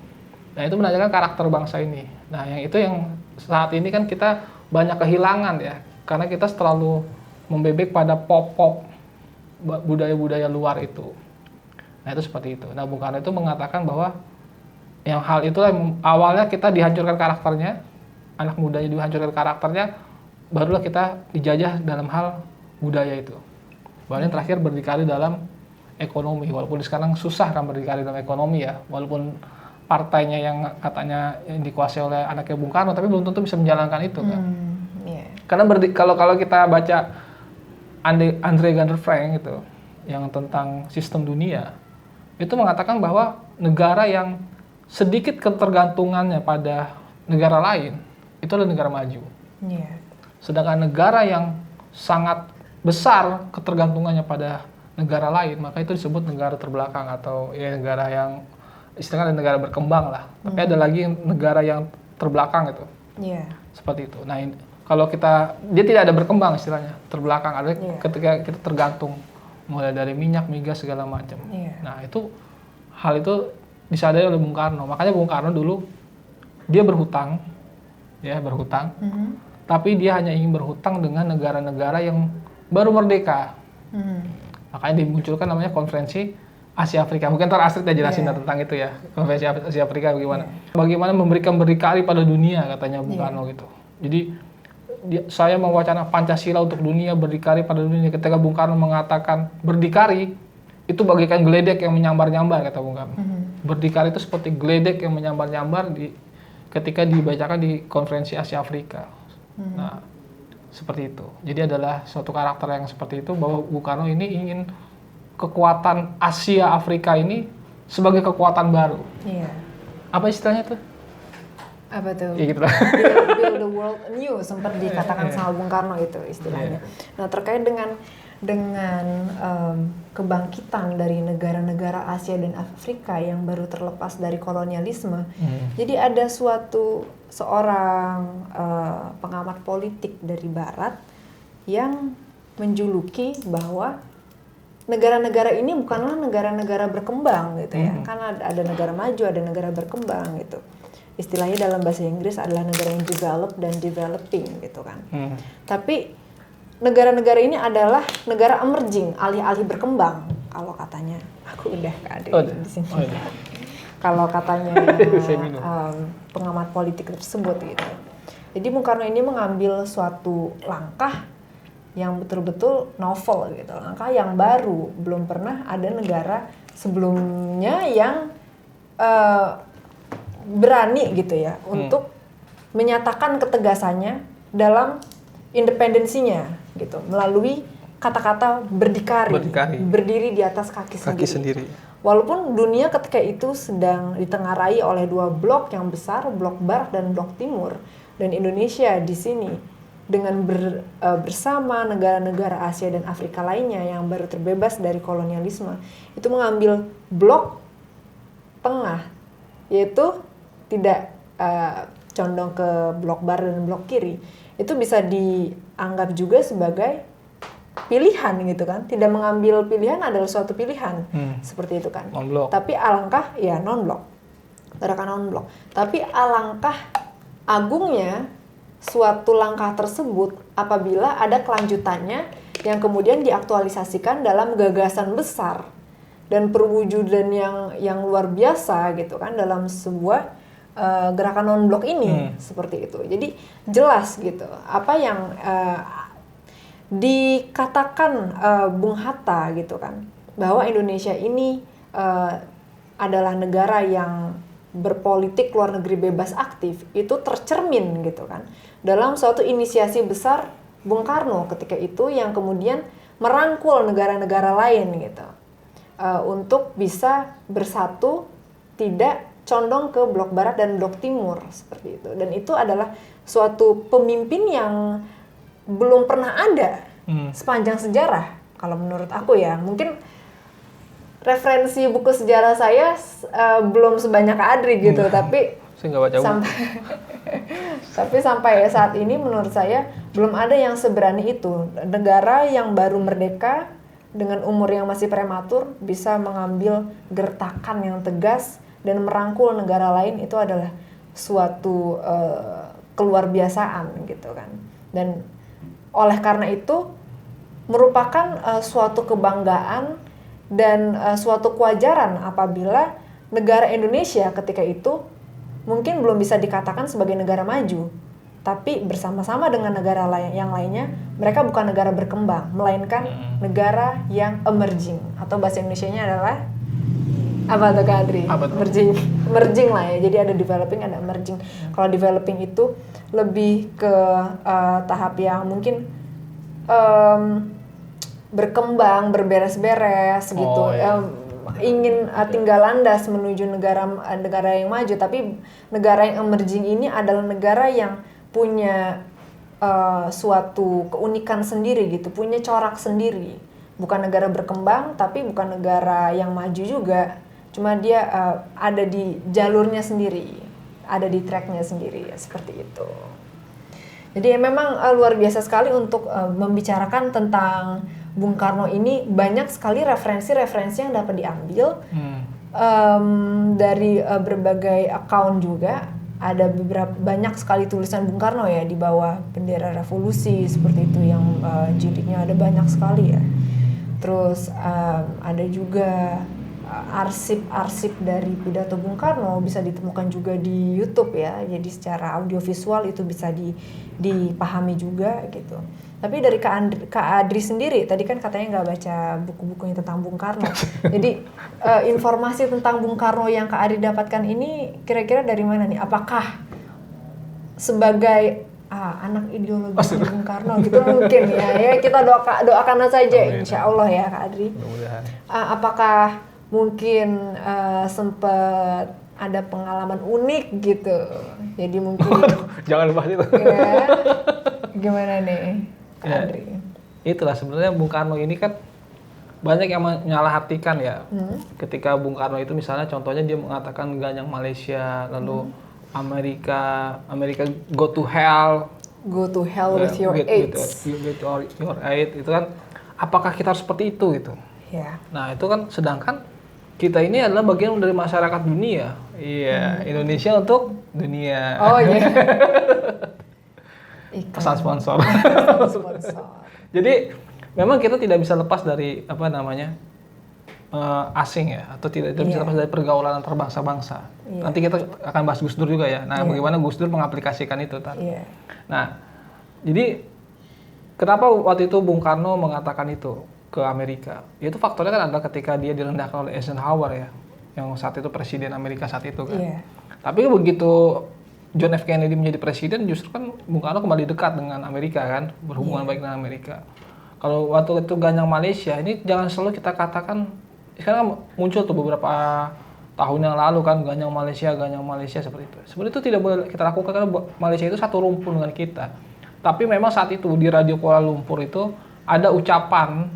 Nah itu menandakan karakter bangsa ini. Nah yang itu yang saat ini kan kita banyak kehilangan ya, karena kita terlalu membebek pada pop budaya-budaya luar itu. Nah itu seperti itu. Nah Bung Karno itu mengatakan bahwa Yang hal itulah yang awalnya kita dihancurkan karakternya, anak mudanya dihancurkan karakternya, barulah kita dijajah dalam hal budaya itu. Baru yang terakhir berdikari dalam ekonomi, walaupun sekarang susah kan berdikari dalam ekonomi ya, walaupun partainya yang katanya yang dikuasai oleh anaknya Bung Karno, tapi belum tentu bisa menjalankan itu kan. Karena kalau kita baca Andre Gunder Frank itu, yang tentang sistem dunia, itu mengatakan bahwa negara yang sedikit ketergantungannya pada negara lain, itu adalah negara maju. Sedangkan negara yang sangat besar ketergantungannya pada negara lain, maka itu disebut negara terbelakang atau ya negara yang istilahnya negara berkembang lah. Tapi ada lagi negara yang terbelakang itu. Seperti itu. Nah, kalau dia tidak ada berkembang istilahnya, terbelakang. Ada ketika kita tergantung mulai dari minyak, migas segala macam. Nah, hal itu disadari oleh Bung Karno. Makanya Bung Karno dulu dia berhutang, tapi dia hanya ingin berhutang dengan negara-negara yang baru merdeka. Makanya dimunculkan namanya konferensi Asia Afrika. Mungkin ntar Astrid ya jelasin tentang itu ya, konferensi Asia Afrika bagaimana. Bagaimana memberikan berdikari pada dunia, katanya Bung Karno gitu. Jadi saya mewacana Pancasila untuk dunia, berdikari pada dunia. Ketika Bung Karno mengatakan berdikari, itu bagaikan geledek yang menyambar-nyambar, kata Bung Karno. Berdikari itu seperti geledek yang menyambar-nyambar ketika dibacakan di konferensi Asia Afrika. Nah, seperti itu. Jadi adalah suatu karakter yang seperti itu, bahwa Bung Karno ini ingin kekuatan Asia Afrika ini sebagai kekuatan baru. Apa istilahnya tuh? Apa tuh? Ya gitu lah. Build the world anew, sempat dikatakan sama Bung Karno itu istilahnya. Nah, terkait dengan kebangkitan dari negara-negara Asia dan Afrika yang baru terlepas dari kolonialisme. Jadi ada seorang pengamat politik dari Barat yang menjuluki bahwa negara-negara ini bukanlah negara-negara berkembang gitu ya. Karena ada negara maju, ada negara berkembang gitu. Istilahnya dalam bahasa Inggris adalah negara yang developed dan developing gitu kan. Tapi negara-negara ini adalah negara emerging, alih-alih berkembang kalau katanya. Aku udah nggak ada di sini. Kalau katanya pengamat politik tersebut gitu. Jadi Bung Karno ini mengambil suatu langkah yang betul-betul novel gitu, langkah yang baru, belum pernah ada negara sebelumnya yang berani gitu ya untuk menyatakan ketegasannya dalam independensinya gitu melalui kata-kata berdikari, berdiri di atas kaki sendiri. Walaupun dunia ketika itu sedang ditengarai oleh dua blok yang besar, blok Barat dan blok Timur, dan Indonesia di sini dengan bersama negara-negara Asia dan Afrika lainnya yang baru terbebas dari kolonialisme, itu mengambil blok tengah, yaitu tidak condong ke blok Barat dan blok kiri. Itu bisa dianggap juga sebagai pilihan gitu kan. Tidak mengambil pilihan adalah suatu pilihan. Seperti itu kan. Non-blok. Tapi alangkah ya non-blok. Gerakan non-blok. Tapi alangkah agungnya suatu langkah tersebut apabila ada kelanjutannya yang kemudian diaktualisasikan dalam gagasan besar dan perwujudan yang luar biasa gitu kan dalam sebuah gerakan non-blok ini seperti itu. Jadi jelas gitu apa yang dikatakan Bung Hatta gitu kan, bahwa Indonesia ini adalah negara yang berpolitik luar negeri bebas aktif, itu tercermin gitu kan dalam suatu inisiasi besar Bung Karno ketika itu yang kemudian merangkul negara-negara lain gitu untuk bisa bersatu, tidak condong ke blok Barat dan blok Timur seperti itu. Dan itu adalah suatu pemimpin yang belum pernah ada sepanjang sejarah kalau menurut aku ya. Mungkin referensi buku sejarah saya belum sebanyak Adri gitu, tapi saya nggak baca buku. Tapi sampai saat ini menurut saya belum ada yang seberani itu. Negara yang baru merdeka dengan umur yang masih prematur bisa mengambil gertakan yang tegas dan merangkul negara lain, itu adalah suatu keluarbiasaan gitu kan. Dan oleh karena itu merupakan suatu kebanggaan dan suatu kewajaran apabila negara Indonesia ketika itu mungkin belum bisa dikatakan sebagai negara maju, tapi bersama-sama dengan negara yang lainnya, mereka bukan negara berkembang, melainkan negara yang emerging, atau bahasa Indonesianya adalah apa tuh Kak Adri? Merging lah ya. Jadi ada developing, ada emerging. Kalau developing itu lebih ke tahap yang mungkin berkembang, berberes-beres gitu. Ingin tinggal landas menuju negara yang maju, tapi negara yang emerging ini adalah negara yang punya suatu keunikan sendiri gitu, punya corak sendiri. Bukan negara berkembang, tapi bukan negara yang maju juga. Cuma dia ada di jalurnya sendiri, ada di tracknya sendiri, ya, seperti itu. Jadi memang luar biasa sekali untuk membicarakan tentang Bung Karno ini. Banyak sekali referensi-referensi yang dapat diambil dari berbagai account juga. Ada banyak sekali tulisan Bung Karno ya di bawah bendera revolusi seperti itu, yang jilidnya ada banyak sekali ya. Terus ada juga arsip-arsip dari pidato Bung Karno bisa ditemukan juga di YouTube ya. Jadi secara audiovisual itu bisa dipahami juga gitu. Tapi dari Kak Adri sendiri, tadi kan katanya nggak baca buku-bukunya tentang Bung Karno. Jadi informasi tentang Bung Karno yang Kak Adri dapatkan ini kira-kira dari mana nih? Apakah sebagai anak ideologi Bung Karno gitu mungkin ya kita doakan saja insya Allah ya Kak Adri. Apakah mungkin sempat ada pengalaman unik gitu, jadi mungkin jangan bahas itu ya, gimana nih Kak Adri? Itulah sebenarnya Bung Karno ini kan banyak yang menyalahartikan ya. Ketika Bung Karno itu misalnya contohnya dia mengatakan ganyang Malaysia, lalu Amerika go to hell with your AIDS. With your AIDS itu kan, apakah kita harus seperti itu gitu? Yeah. Nah itu kan, sedangkan kita ini adalah bagian dari masyarakat dunia. Iya, Indonesia untuk dunia. Oh iya. Pesan sponsor. Jadi memang kita tidak bisa lepas dari asing ya, atau tidak bisa lepas dari pergaulan antar bangsa-bangsa. Nanti kita akan bahas Gus Dur juga ya. Nah, bagaimana Gus Dur mengaplikasikan itu tadi. Nah, jadi kenapa waktu itu Bung Karno mengatakan itu ke Amerika? Itu faktornya kan adalah ketika dia direndahkan oleh Eisenhower ya, yang saat itu presiden Amerika saat itu kan. Tapi begitu John F. Kennedy menjadi presiden, justru kan Bung Karno kembali dekat dengan Amerika kan, berhubungan baik dengan Amerika. Kalau waktu itu ganyang Malaysia, ini jangan selalu kita katakan, sekarang muncul tuh beberapa tahun yang lalu kan, ganyang Malaysia seperti itu. Sebenarnya itu tidak boleh kita lakukan karena Malaysia itu satu rumpun dengan kita. Tapi memang saat itu di Radio Kuala Lumpur itu ada ucapan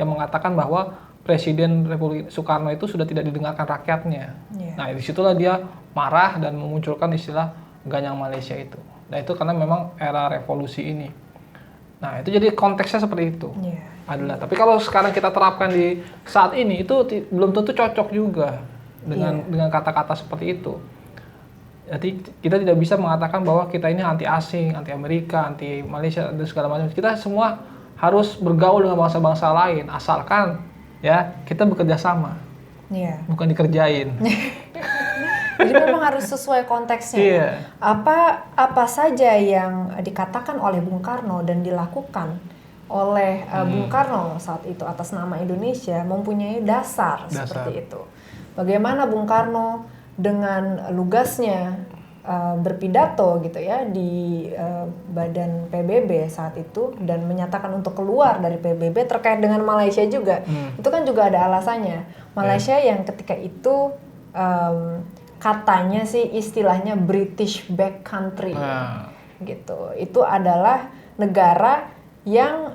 yang mengatakan bahwa Presiden Republik Soekarno itu sudah tidak didengarkan rakyatnya. Nah, disitulah dia marah dan memunculkan istilah ganyang Malaysia itu. Nah, itu karena memang era revolusi ini. Nah, itu jadi konteksnya seperti itu. Adalah. Tapi kalau sekarang kita terapkan di saat ini, itu belum tentu cocok juga dengan kata-kata seperti itu. Jadi kita tidak bisa mengatakan bahwa kita ini anti asing, anti Amerika, anti Malaysia dan segala macam. Kita semua harus bergaul dengan bangsa-bangsa lain, asalkan ya kita bekerja sama, bukan dikerjain. Jadi memang harus sesuai konteksnya. Apa saja yang dikatakan oleh Bung Karno dan dilakukan oleh Bung Karno saat itu atas nama Indonesia mempunyai dasar. Seperti itu. Bagaimana Bung Karno dengan lugasnya berpidato gitu ya di badan PBB saat itu dan menyatakan untuk keluar dari PBB terkait dengan Malaysia juga. Itu kan juga ada alasannya. Malaysia yang ketika itu katanya sih istilahnya British back country gitu. Itu adalah negara yang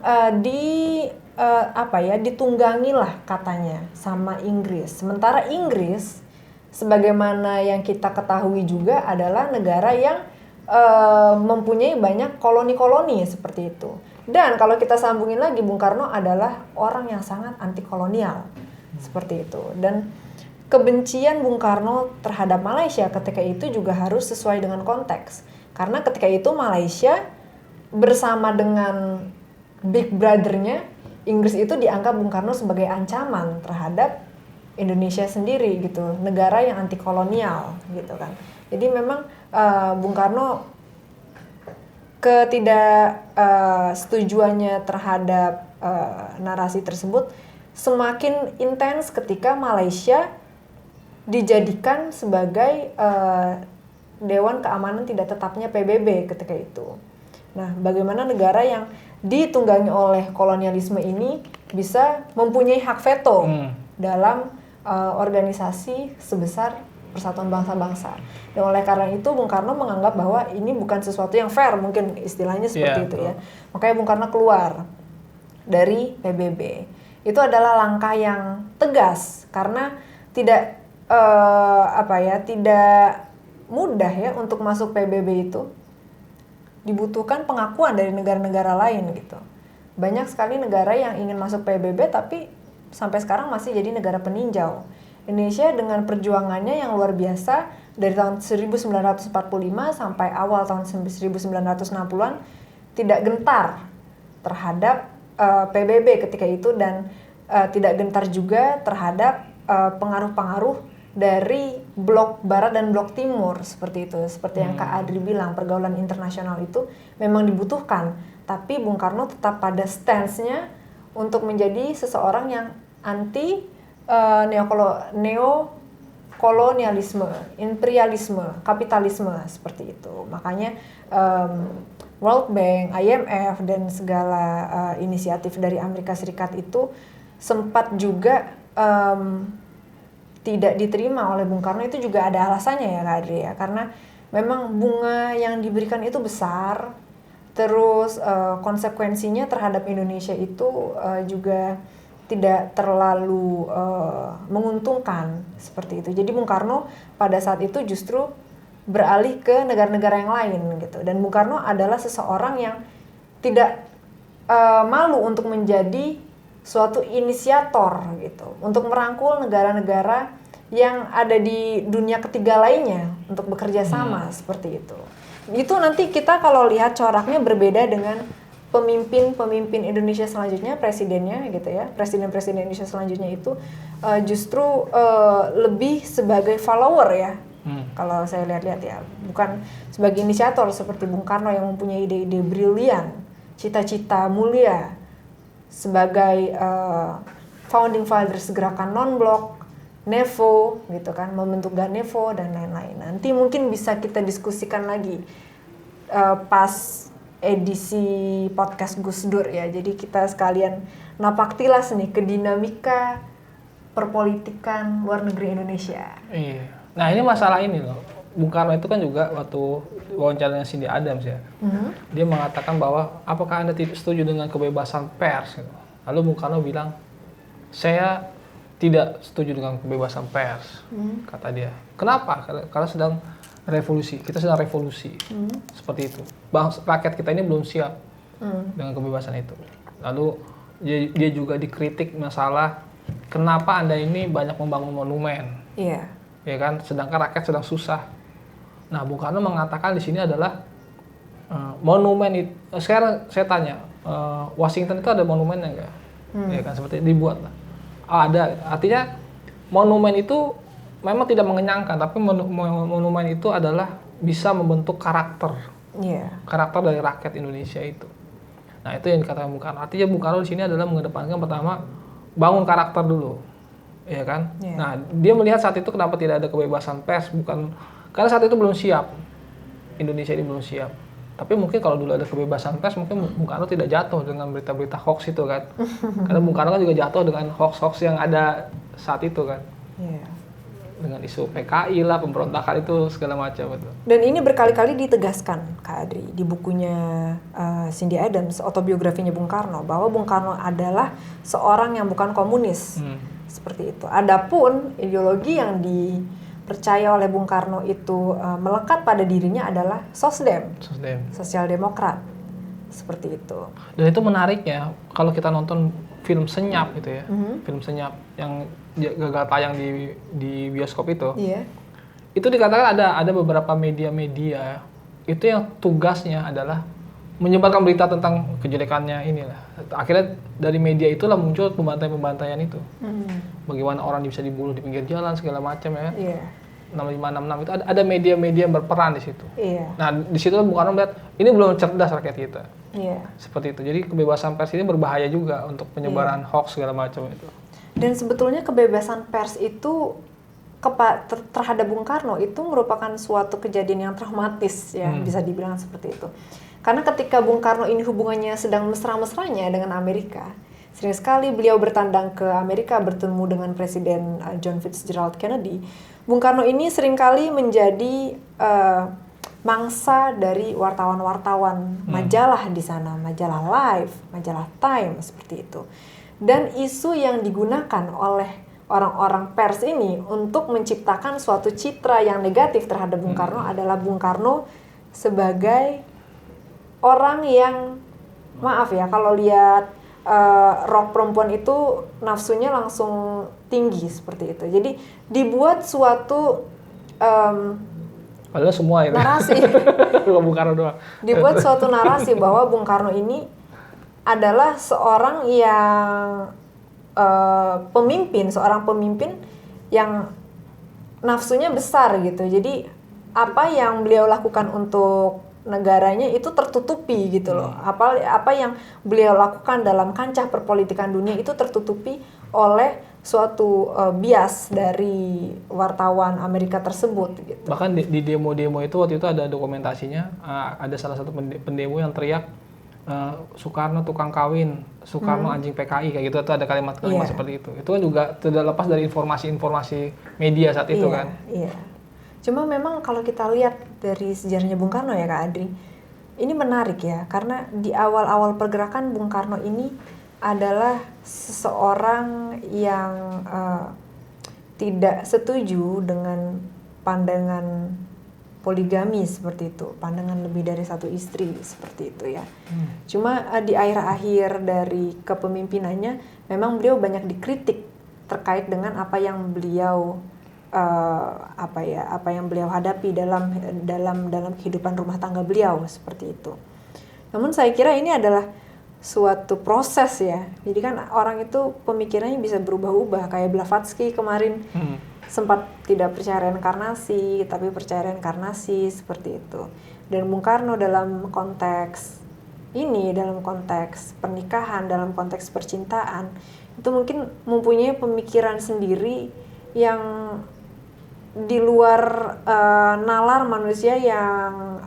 ditunggangi lah katanya sama Inggris. Sementara Inggris sebagaimana yang kita ketahui juga adalah negara yang mempunyai banyak koloni-koloni seperti itu. Dan kalau kita sambungin lagi, Bung Karno adalah orang yang sangat anti kolonial seperti itu. Dan kebencian Bung Karno terhadap Malaysia ketika itu juga harus sesuai dengan konteks. Karena ketika itu Malaysia bersama dengan Big Brother-nya, Inggris itu dianggap Bung Karno sebagai ancaman terhadap Indonesia sendiri gitu, negara yang anti kolonial gitu kan. Jadi memang Bung Karno ketidaksetujuannya terhadap narasi tersebut semakin intens ketika Malaysia dijadikan sebagai Dewan Keamanan Tidak Tetapnya PBB ketika itu. Nah, bagaimana negara yang ditunggangi oleh kolonialisme ini bisa mempunyai hak veto dalam organisasi sebesar Persatuan Bangsa-Bangsa. Dan oleh karena itu Bung Karno menganggap bahwa ini bukan sesuatu yang fair, mungkin istilahnya seperti itu ya. Makanya Bung Karno keluar dari PBB. Itu adalah langkah yang tegas karena tidak tidak mudah ya untuk masuk PBB itu. Dibutuhkan pengakuan dari negara-negara lain gitu. Banyak sekali negara yang ingin masuk PBB tapi sampai sekarang masih jadi negara peninjau. Indonesia dengan perjuangannya yang luar biasa dari tahun 1945 sampai awal tahun 1960-an tidak gentar terhadap PBB ketika itu dan tidak gentar juga terhadap pengaruh-pengaruh dari blok barat dan blok timur seperti itu. Seperti yang Kak Adri bilang, pergaulan internasional itu memang dibutuhkan, tapi Bung Karno tetap pada stance-nya untuk menjadi seseorang yang anti neokolonialisme, imperialisme, kapitalisme seperti itu. Makanya World Bank, IMF dan segala inisiatif dari Amerika Serikat itu sempat juga tidak diterima oleh Bung Karno. Itu juga ada alasannya ya Kak Adri ya, karena memang bunga yang diberikan itu besar, terus konsekuensinya terhadap Indonesia itu juga tidak terlalu menguntungkan seperti itu. Jadi Bung Karno pada saat itu justru beralih ke negara-negara yang lain gitu. Dan Bung Karno adalah seseorang yang tidak malu untuk menjadi suatu inisiator gitu, untuk merangkul negara-negara yang ada di dunia ketiga lainnya untuk bekerja sama seperti itu. Itu nanti kita kalau lihat coraknya berbeda dengan pemimpin Indonesia selanjutnya, presidennya gitu ya, presiden-presiden Indonesia selanjutnya itu justru lebih sebagai follower ya. Kalau saya lihat-lihat ya, bukan sebagai inisiator seperti Bung Karno yang mempunyai ide-ide brilian, cita-cita mulia sebagai founding fathers gerakan non-blok, NEVO gitu kan, membentuk GANEVO dan lain-lain. Nanti mungkin bisa kita diskusikan lagi pas edisi podcast Gus Dur ya. Jadi kita sekalian napak tilas nih ke dinamika perpolitikan luar negeri Indonesia. Iya. Nah ini masalah ini loh. Bung Karno itu kan juga waktu wawancaranya Cindy Adams ya, dia mengatakan bahwa apakah Anda tidak setuju dengan kebebasan pers? Gitu. Lalu Bung Karno bilang, saya tidak setuju dengan kebebasan pers, kata dia. Kenapa? Karena sedang revolusi, kita sedang revolusi, seperti itu. Rakyat kita ini belum siap dengan kebebasan itu. Lalu dia juga dikritik masalah kenapa Anda ini banyak membangun monumen, ya kan? Sedangkan rakyat sedang susah. Nah, Bung Karno mengatakan di sini adalah monumen itu. Sekarang saya tanya, Washington itu ada monumennya nggak? Ya kan, seperti dibuat lah. Ada. Artinya monumen itu memang tidak mengenyangkan, tapi monumen itu adalah bisa membentuk karakter, karakter dari rakyat Indonesia itu. Nah, itu yang dikatakan Bung Karno. Artinya Bung Karno di sini adalah mengedepankan pertama bangun karakter dulu, ya kan? Nah, dia melihat saat itu kenapa tidak ada kebebasan pers, bukan karena saat itu belum siap, Indonesia ini belum siap. Tapi mungkin kalau dulu ada kebebasan pers, mungkin Bung Karno tidak jatuh dengan berita-berita hoax itu kan. Karena Bung Karno kan juga jatuh dengan hoax-hoax yang ada saat itu kan. Dengan isu PKI lah, pemberontakan itu segala macam itu. Dan ini berkali-kali ditegaskan Kak Adri di bukunya Cindy Adams, autobiografinya Bung Karno, bahwa Bung Karno adalah seorang yang bukan komunis. Seperti itu. Adapun ideologi yang dipercaya oleh Bung Karno itu melekat pada dirinya adalah Sosdem. Sosial Demokrat. Seperti itu. Dan itu menariknya kalau kita nonton film Senyap gitu ya. Film Senyap yang gagal tayang di bioskop itu. Itu dikatakan ada beberapa media-media itu yang tugasnya adalah menyebarkan berita tentang kejelekannya inilah. Akhirnya dari media itulah muncul pembantaian-pembantaian itu. Bagaimana orang bisa dibunuh di pinggir jalan segala macam ya. 6566 itu ada media-media yang berperan di situ. Nah, di situ Bung Karno melihat ini belum cerdas rakyat kita. Seperti itu. Jadi kebebasan pers ini berbahaya juga untuk penyebaran hoax segala macam itu. Dan sebetulnya kebebasan pers itu terhadap Bung Karno itu merupakan suatu kejadian yang traumatis ya, bisa dibilang seperti itu. Karena ketika Bung Karno ini hubungannya sedang mesra-mesranya dengan Amerika, sering sekali beliau bertandang ke Amerika bertemu dengan Presiden John Fitzgerald Kennedy. Bung Karno ini seringkali menjadi mangsa dari wartawan-wartawan majalah di sana, majalah Life, majalah Time, seperti itu. Dan isu yang digunakan oleh orang-orang pers ini untuk menciptakan suatu citra yang negatif terhadap Bung Karno adalah Bung Karno sebagai orang yang, maaf ya, kalau lihat rok perempuan itu nafsunya langsung tinggi seperti itu. Jadi dibuat suatu padahal semua itu narasi. Bung Karno doang. Dibuat suatu narasi bahwa Bung Karno ini adalah seorang yang seorang pemimpin yang nafsunya besar gitu. Jadi apa yang beliau lakukan untuk negaranya itu tertutupi gitu loh. Apa yang beliau lakukan dalam kancah perpolitikan dunia itu tertutupi oleh suatu bias dari wartawan Amerika tersebut gitu. Bahkan di demo-demo itu waktu itu ada dokumentasinya, ada salah satu pendemo yang teriak Soekarno tukang kawin, Soekarno anjing PKI kayak gitu, itu ada kalimat-kalimat seperti itu. Itu kan juga tidak lepas dari informasi-informasi media saat itu kan. Cuma memang kalau kita lihat dari sejarahnya Bung Karno ya Kak Adri, ini menarik ya, karena di awal-awal pergerakan Bung Karno ini adalah seseorang yang tidak setuju dengan pandangan poligami seperti itu, pandangan lebih dari satu istri seperti itu ya. Cuma di akhir-akhir dari kepemimpinannya memang beliau banyak dikritik terkait dengan apa yang beliau apa yang beliau hadapi dalam kehidupan rumah tangga beliau seperti itu. Namun saya kira ini adalah suatu proses ya. Jadi kan orang itu pemikirannya bisa berubah-ubah, kayak Blavatsky kemarin sempat tidak percaya reinkarnasi tapi percaya reinkarnasi seperti itu. Dan Bung Karno dalam konteks ini, dalam konteks pernikahan, dalam konteks percintaan, itu mungkin mempunyai pemikiran sendiri yang di luar nalar manusia yang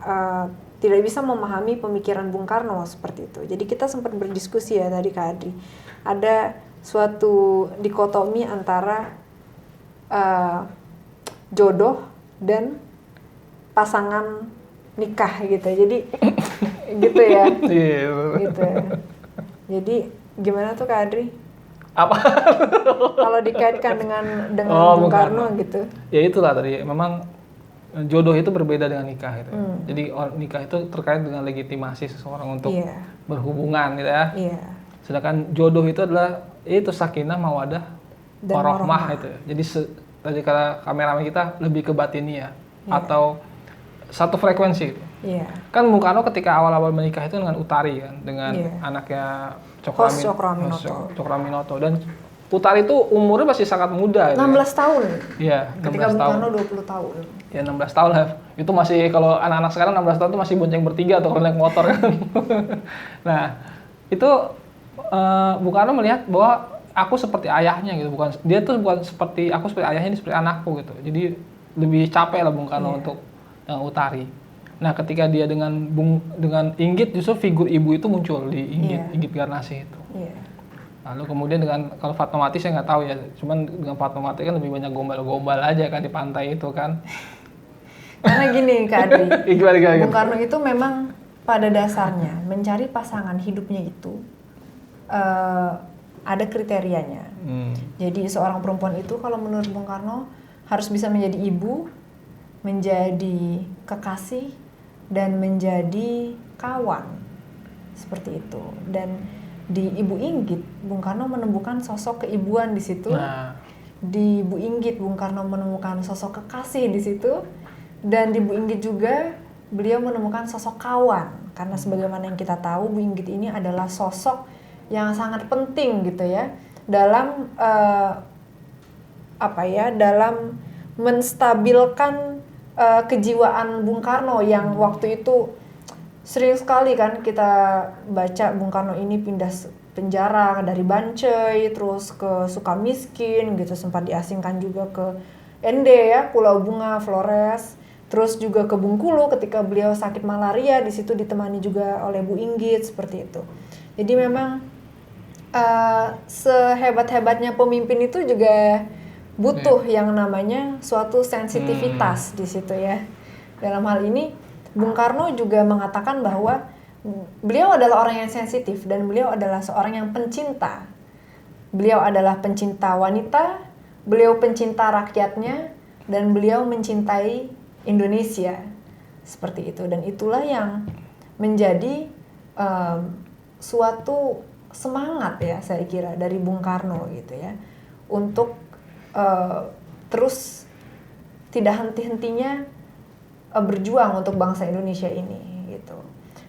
tidak bisa memahami pemikiran Bung Karno seperti itu. Jadi kita sempat berdiskusi ya tadi Kak Adri, ada suatu dikotomi antara jodoh dan pasangan nikah gitu. Jadi gitu ya. Gitu ya. Jadi gimana tuh Kak Adri? Apa? Kalau dikaitkan dengan Bung Karno gitu. Ya itulah tadi, memang jodoh itu berbeda dengan nikah gitu. Jadi nikah itu terkait dengan legitimasi seseorang untuk berhubungan gitu ya. Sedangkan jodoh itu adalah itu sakinah, mawadah, warahmah itu. Jadi tadi kata kameramen kita lebih ke batinia atau satu frekuensi gitu. Kan Bung Karno ketika awal-awal menikah itu dengan Utari kan, dengan anaknya Cokroaminoto. Dan Utari itu umurnya masih sangat muda. 16 tahun. Iya, 16 ketika tahun. Bung Karno 20 tahun. Ya 16 tahun lah. Itu masih, kalau anak-anak sekarang 16 tahun itu masih bonceng bertiga atau kalau naik motor kan. Nah, itu Bung Karno melihat bahwa aku seperti ayahnya gitu, dia tuh bukan seperti aku seperti ayahnya, dia seperti anakku gitu. Jadi lebih capek lah Bung Karno untuk yang Utari. Nah, ketika dia dengan Inggit, justru figur ibu itu muncul di Inggit Garnasi itu. Lalu kemudian dengan, kalau Fatmawati saya nggak tahu ya, cuman dengan Fatmawati kan lebih banyak gombal-gombal aja kan di pantai itu kan. Karena gini Kak Adri, gimana? Bung Karno itu memang pada dasarnya mencari pasangan hidupnya itu ada kriterianya. Jadi seorang perempuan itu kalau menurut Bung Karno harus bisa menjadi ibu, menjadi kekasih, dan menjadi kawan seperti itu. Dan di Ibu Inggit, Bung Karno menemukan sosok keibuan di situ. Di Ibu Inggit, Bung Karno menemukan sosok kekasih di situ. Dan di Ibu Inggit juga beliau menemukan sosok kawan. Karena sebagaimana yang kita tahu, Bu Inggit ini adalah sosok yang sangat penting gitu ya dalam dalam menstabilkan kejiwaan Bung Karno yang waktu itu sering sekali kan kita baca Bung Karno ini pindah penjara dari Bancai terus ke Sukamiskin gitu, sempat diasingkan juga ke ND ya, Pulau Bunga, Flores, terus juga ke Bengkulu ketika beliau sakit malaria, di situ ditemani juga oleh Bu Inggit seperti itu. Jadi memang sehebat-hebatnya pemimpin itu juga butuh yang namanya suatu sensitivitas di situ ya. Dalam hal ini Bung Karno juga mengatakan bahwa beliau adalah orang yang sensitif dan beliau adalah seorang yang pencinta. Beliau adalah pencinta wanita, beliau pencinta rakyatnya, dan beliau mencintai Indonesia. Seperti itu. Dan itulah yang menjadi suatu semangat ya saya kira dari Bung Karno gitu ya. Untuk terus tidak henti-hentinya berjuang untuk bangsa Indonesia ini gitu.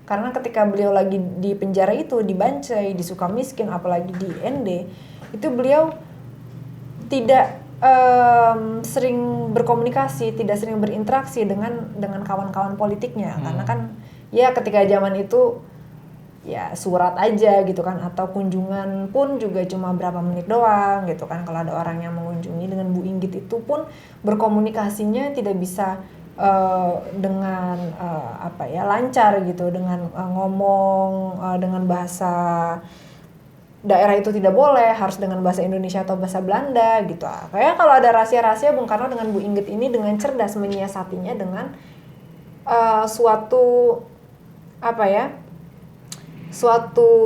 Karena ketika beliau lagi di penjara itu, di Bancai, di Sukamiskin, apalagi di ND, itu beliau tidak sering berkomunikasi, tidak sering berinteraksi dengan kawan-kawan politiknya. Karena kan ya ketika zaman itu ya surat aja gitu kan, atau kunjungan pun juga cuma berapa menit doang gitu kan. Kalau ada orang yang mengunjungi, dengan Bu Inggit itu pun berkomunikasinya tidak bisa dengan lancar gitu, dengan ngomong dengan bahasa daerah itu tidak boleh, harus dengan bahasa Indonesia atau bahasa Belanda gitu. Kayak kalau ada rahasia-rahasia, Bung Karno dengan Bu Inggit ini dengan cerdas menyiasatinya dengan suatu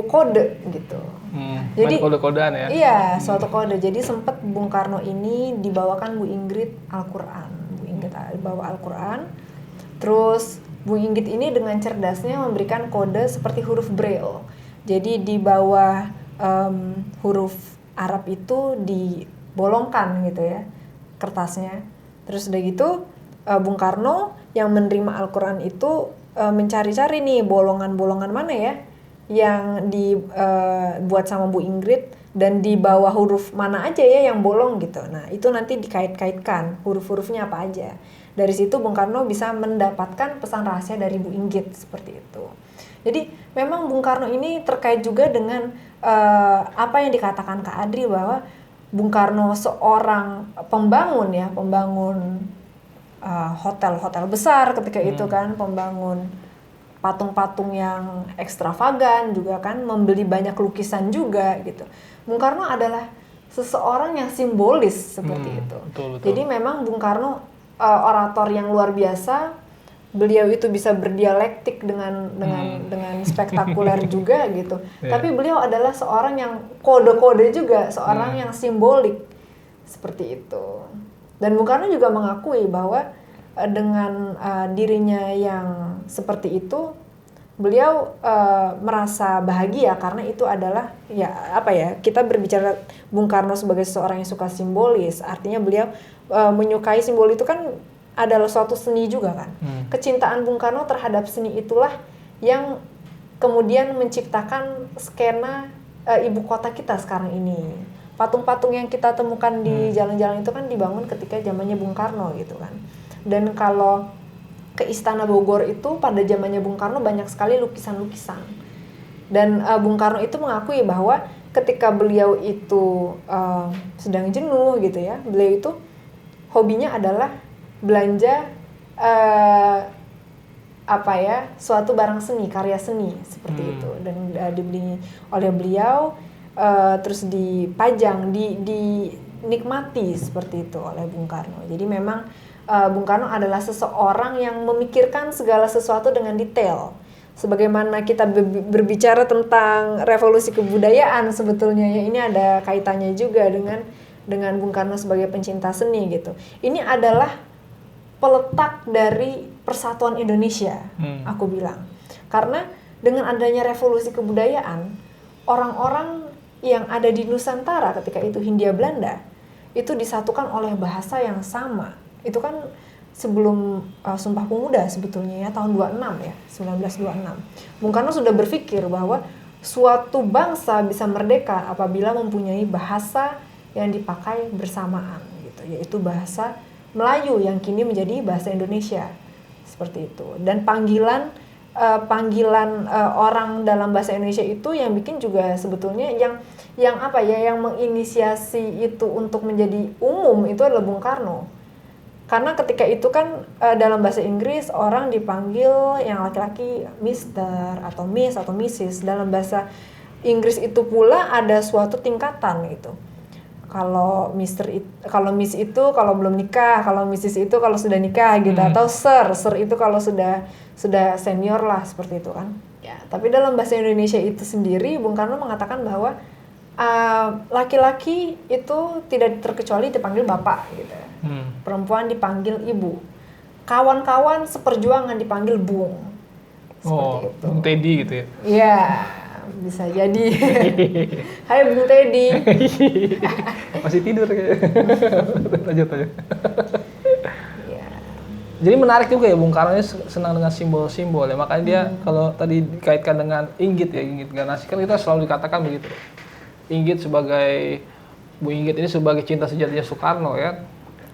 kode gitu. Jadi kode-kodean ya. Iya, suatu kode. Jadi sempat Bung Karno ini dibawakan Bu Inggit Al-Qur'an. Bawa Al-Quran, terus Bu Inggit ini dengan cerdasnya memberikan kode seperti huruf Braille. Jadi di bawah huruf Arab itu dibolongkan gitu ya kertasnya. Terus udah gitu Bung Karno yang menerima Al-Quran itu mencari-cari nih bolongan-bolongan mana ya yang dibuat sama Bu Inggit, dan di bawah huruf mana aja ya yang bolong gitu. Nah itu nanti dikait-kaitkan huruf-hurufnya apa aja. Dari situ Bung Karno bisa mendapatkan pesan rahasia dari Bu Inggit seperti itu. Jadi memang Bung Karno ini terkait juga dengan apa yang dikatakan Kak Adri, bahwa Bung Karno seorang pembangun hotel-hotel besar ketika itu kan, pembangun patung-patung yang ekstravagan juga kan, membeli banyak lukisan juga gitu. Bung Karno adalah seseorang yang simbolis seperti itu. Betul. Jadi memang Bung Karno orator yang luar biasa. Beliau itu bisa berdialektik dengan spektakuler juga gitu. Tapi beliau adalah seorang yang kode-kode juga, seorang yang simbolik seperti itu. Dan Bung Karno juga mengakui bahwa dengan dirinya yang seperti itu, beliau merasa bahagia karena itu adalah kita berbicara Bung Karno sebagai seorang yang suka simbolis, artinya beliau menyukai simbol itu kan adalah suatu seni juga kan. Kecintaan Bung Karno terhadap seni itulah yang kemudian menciptakan skena ibu kota kita sekarang ini. Patung-patung yang kita temukan di jalan-jalan itu kan dibangun ketika zamannya Bung Karno gitu kan. Dan kalau ke Istana Bogor itu pada zamannya Bung Karno banyak sekali lukisan-lukisan. Dan Bung Karno itu mengakui bahwa ketika beliau itu sedang jenuh gitu ya, beliau itu hobinya adalah belanja suatu barang seni, karya seni seperti itu, dan dibeli oleh beliau, terus dipajang, dinikmati seperti itu oleh Bung Karno. Jadi memang Bung Karno adalah seseorang yang memikirkan segala sesuatu dengan detail. Sebagaimana kita berbicara tentang revolusi kebudayaan sebetulnya ya, ini ada kaitannya juga dengan Bung Karno sebagai pencinta seni gitu. Ini adalah peletak dari persatuan Indonesia, aku bilang. Karena dengan adanya revolusi kebudayaan, orang-orang yang ada di Nusantara ketika itu Hindia Belanda, itu disatukan oleh bahasa yang sama. Itu kan sebelum Sumpah Pemuda sebetulnya ya, tahun 26 ya, 1926. Bung Karno sudah berpikir bahwa suatu bangsa bisa merdeka apabila mempunyai bahasa yang dipakai bersamaan gitu, yaitu bahasa Melayu yang kini menjadi bahasa Indonesia. Seperti itu. Dan panggilan orang dalam bahasa Indonesia itu yang bikin juga sebetulnya yang apa ya, yang menginisiasi itu untuk menjadi umum itu adalah Bung Karno. Karena ketika itu kan dalam bahasa Inggris orang dipanggil yang laki-laki Mister atau Miss atau Mrs. Dalam bahasa Inggris itu pula ada suatu tingkatan gitu. Kalau Miss itu kalau belum nikah, kalau Mrs itu kalau sudah nikah gitu, atau Sir itu kalau sudah senior lah, seperti itu kan. Ya, tapi dalam bahasa Indonesia itu sendiri Bung Karno mengatakan bahwa laki-laki itu tidak terkecuali dipanggil bapak gitu. Perempuan dipanggil ibu. Kawan-kawan seperjuangan dipanggil bung. Seperti itu. Bung Teddy gitu ya. Iya, bisa jadi. Hai Bung Teddy. Masih tidur kayaknya. Lanjut aja. Ya. Jadi menarik juga ya, Bung Karno ini senang dengan simbol-simbol ya. Makanya dia kalau tadi dikaitkan dengan Inggit ya, Inggit Ganassi kan kita selalu dikatakan begitu. Inggit sebagai Bu Inggit ini sebagai cinta sejatinya Soekarno ya.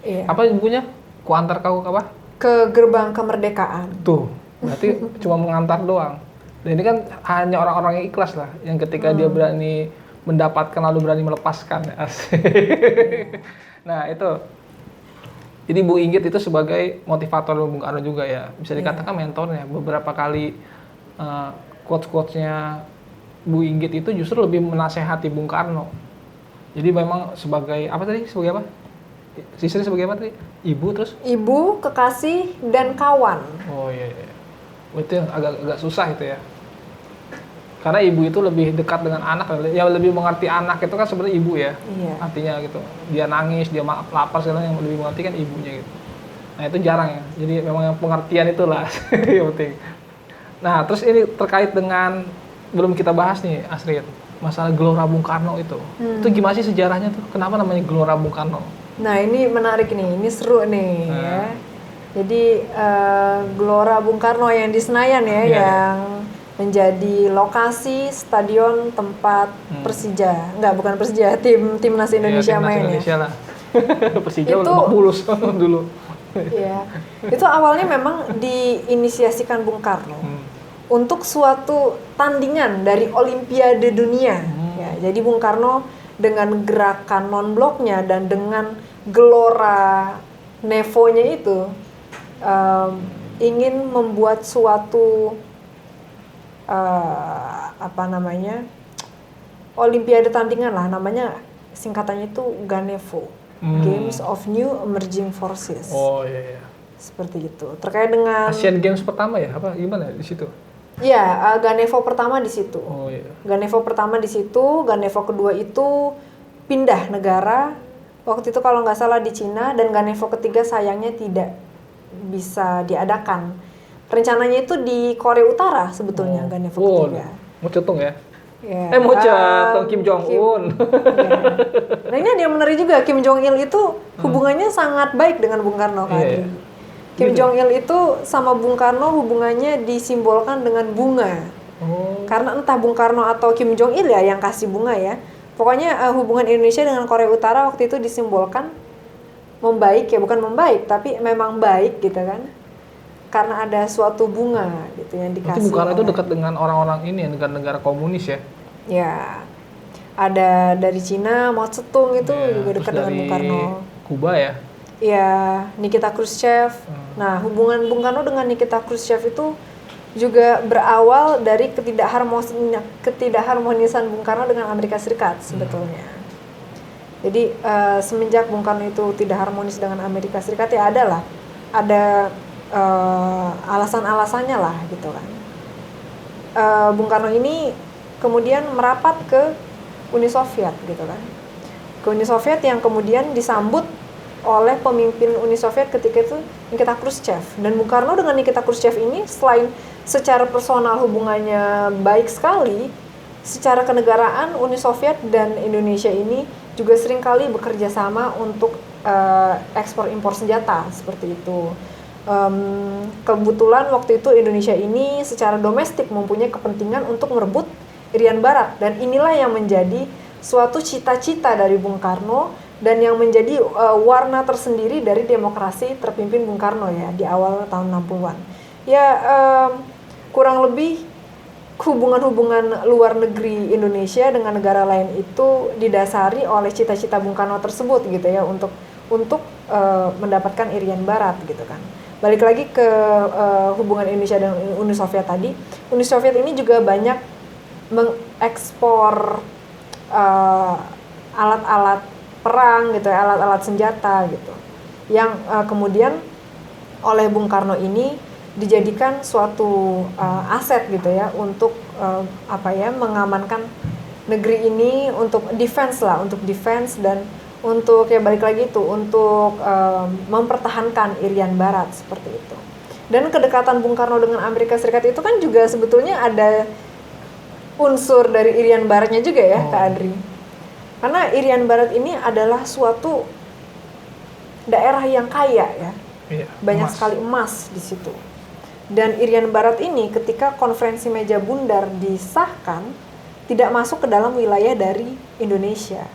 Iya. Apa ibunya? Ku antar kau ke apa? Ke gerbang kemerdekaan. Tuh, berarti cuma mengantar doang. Dan ini kan hanya orang-orang yang ikhlas lah, yang ketika dia berani mendapatkan lalu berani melepaskan. Asik. Nah itu, jadi Bu Inggit itu sebagai motivator Bung Karno juga ya, bisa dikatakan mentornya. Beberapa kali quotes-quotesnya Bu Inggit itu justru lebih menasehati Bung Karno. Jadi memang sebagai apa tadi? Sebagai apa? Istri sebagai apa tadi? Ibu terus? Ibu, kekasih, dan kawan. Oh iya. Itu yang agak susah itu ya. Karena ibu itu lebih dekat dengan anak, ya lebih mengerti anak itu kan sebenarnya ibu ya. Iya. Artinya gitu. Dia nangis, dia lapar segala yang lebih mengerti kan ibunya gitu. Nah itu jarang ya. Jadi memang yang pengertian itulah yang penting. Nah terus ini terkait dengan belum kita bahas nih Astrid, masalah Gelora Bung Karno itu. Itu gimana sih sejarahnya tuh? Kenapa namanya Gelora Bung Karno? Nah ini menarik nih, ini seru nih ya. Jadi Gelora Bung Karno yang di Senayan ya, yang menjadi lokasi stadion tempat Persija, bukan Persija, timnas Indonesia main ya. Indonesia lah. Persija Lebak Bulus dulu. Iya, itu awalnya memang diinisiasikan Bung Karno untuk suatu tandingan dari Olimpiade Dunia. Ya, jadi Bung Karno dengan gerakan non-bloknya dan dengan gelora Nevo-nya itu ingin membuat suatu Olimpiade tandingan lah, namanya singkatannya itu Ganevo, Games of New Emerging Forces. Oh iya. Seperti itu. Terkait dengan Asian Games pertama ya, apa gimana di situ? Iya, Ganevo pertama di situ. Oh iya. Ganevo pertama di situ, Ganevo kedua itu pindah negara. Waktu itu kalau nggak salah di Cina, dan Ganevo ketiga sayangnya tidak bisa diadakan. Rencananya itu di Korea Utara sebetulnya, Ganevo ketiga. Mau cetung ya? Yeah. Mau cetung Kim Jong Un. Nah ini ada yang menarik juga, Kim Jong Il itu hubungannya sangat baik dengan Bung Karno kan. Kim Jong Il itu sama Bung Karno hubungannya disimbolkan dengan bunga. Karena entah Bung Karno atau Kim Jong Il ya yang kasih bunga ya. Pokoknya hubungan Indonesia dengan Korea Utara waktu itu disimbolkan membaik ya, bukan membaik tapi memang baik gitu kan. Karena ada suatu bunga gitu yang dikasih. Bung Karno itu dekat dengan orang-orang ini, negara-negara komunis ya? Ya. Ada dari Cina, Mao Zedong itu juga dekat dengan Bung Karno. Kuba ya? Ya, Nikita Khrushchev. Nah, hubungan Bung Karno dengan Nikita Khrushchev itu juga berawal dari ketidakharmonisan Bung Karno dengan Amerika Serikat sebetulnya. Jadi semenjak Bung Karno itu tidak harmonis dengan Amerika Serikat ya ada alasan-alasannya lah gitu kan. Bung Karno ini kemudian merapat ke Uni Soviet gitu kan. Ke Uni Soviet yang kemudian disambut oleh pemimpin Uni Soviet ketika itu Nikita Khrushchev. Dan Bung Karno dengan Nikita Khrushchev ini selain secara personal hubungannya baik sekali, secara kenegaraan Uni Soviet dan Indonesia ini juga seringkali bekerja sama untuk ekspor impor senjata seperti itu. Kebetulan waktu itu Indonesia ini secara domestik mempunyai kepentingan untuk merebut Irian Barat, dan inilah yang menjadi suatu cita-cita dari Bung Karno dan yang menjadi warna tersendiri dari demokrasi terpimpin Bung Karno ya di awal tahun 60-an. Ya kurang lebih hubungan-hubungan luar negeri Indonesia dengan negara lain itu didasari oleh cita-cita Bung Karno tersebut gitu ya, untuk mendapatkan Irian Barat gitu kan. Balik lagi ke hubungan Indonesia dan Uni Soviet tadi. Uni Soviet ini juga banyak mengekspor alat-alat perang gitu ya, alat-alat senjata gitu. Yang kemudian oleh Bung Karno ini dijadikan suatu aset gitu ya untuk mengamankan negeri ini, untuk defense dan untuk ya balik lagi itu untuk mempertahankan Irian Barat seperti itu. Dan kedekatan Bung Karno dengan Amerika Serikat itu kan juga sebetulnya ada unsur dari Irian Baratnya juga ya, Kak Adri. Karena Irian Barat ini adalah suatu daerah yang kaya ya, banyak sekali emas di situ. Dan Irian Barat ini ketika konferensi meja bundar disahkan tidak masuk ke dalam wilayah dari Indonesia.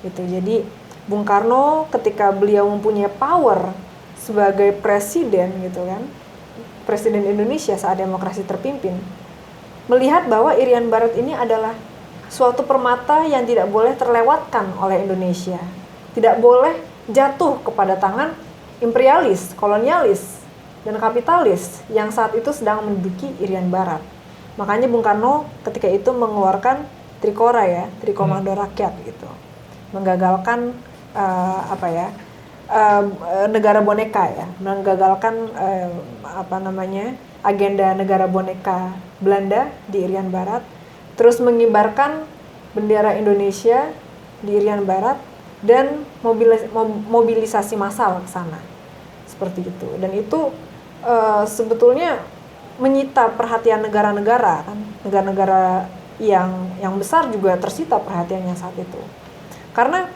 Gitu. Jadi Bung Karno ketika beliau mempunyai power sebagai presiden gitu kan, presiden Indonesia saat demokrasi terpimpin, melihat bahwa Irian Barat ini adalah suatu permata yang tidak boleh terlewatkan oleh Indonesia, tidak boleh jatuh kepada tangan imperialis, kolonialis, dan kapitalis yang saat itu sedang menduduki Irian Barat. Makanya Bung Karno ketika itu mengeluarkan Trikora ya, Trikomando Rakyat gitu. Menggagalkan negara boneka ya, menggagalkan agenda negara boneka Belanda di Irian Barat, terus mengibarkan bendera Indonesia di Irian Barat dan mobilisasi massal ke sana seperti itu. Dan itu sebetulnya menyita perhatian negara-negara kan, negara-negara yang besar juga tersita perhatiannya saat itu. Karena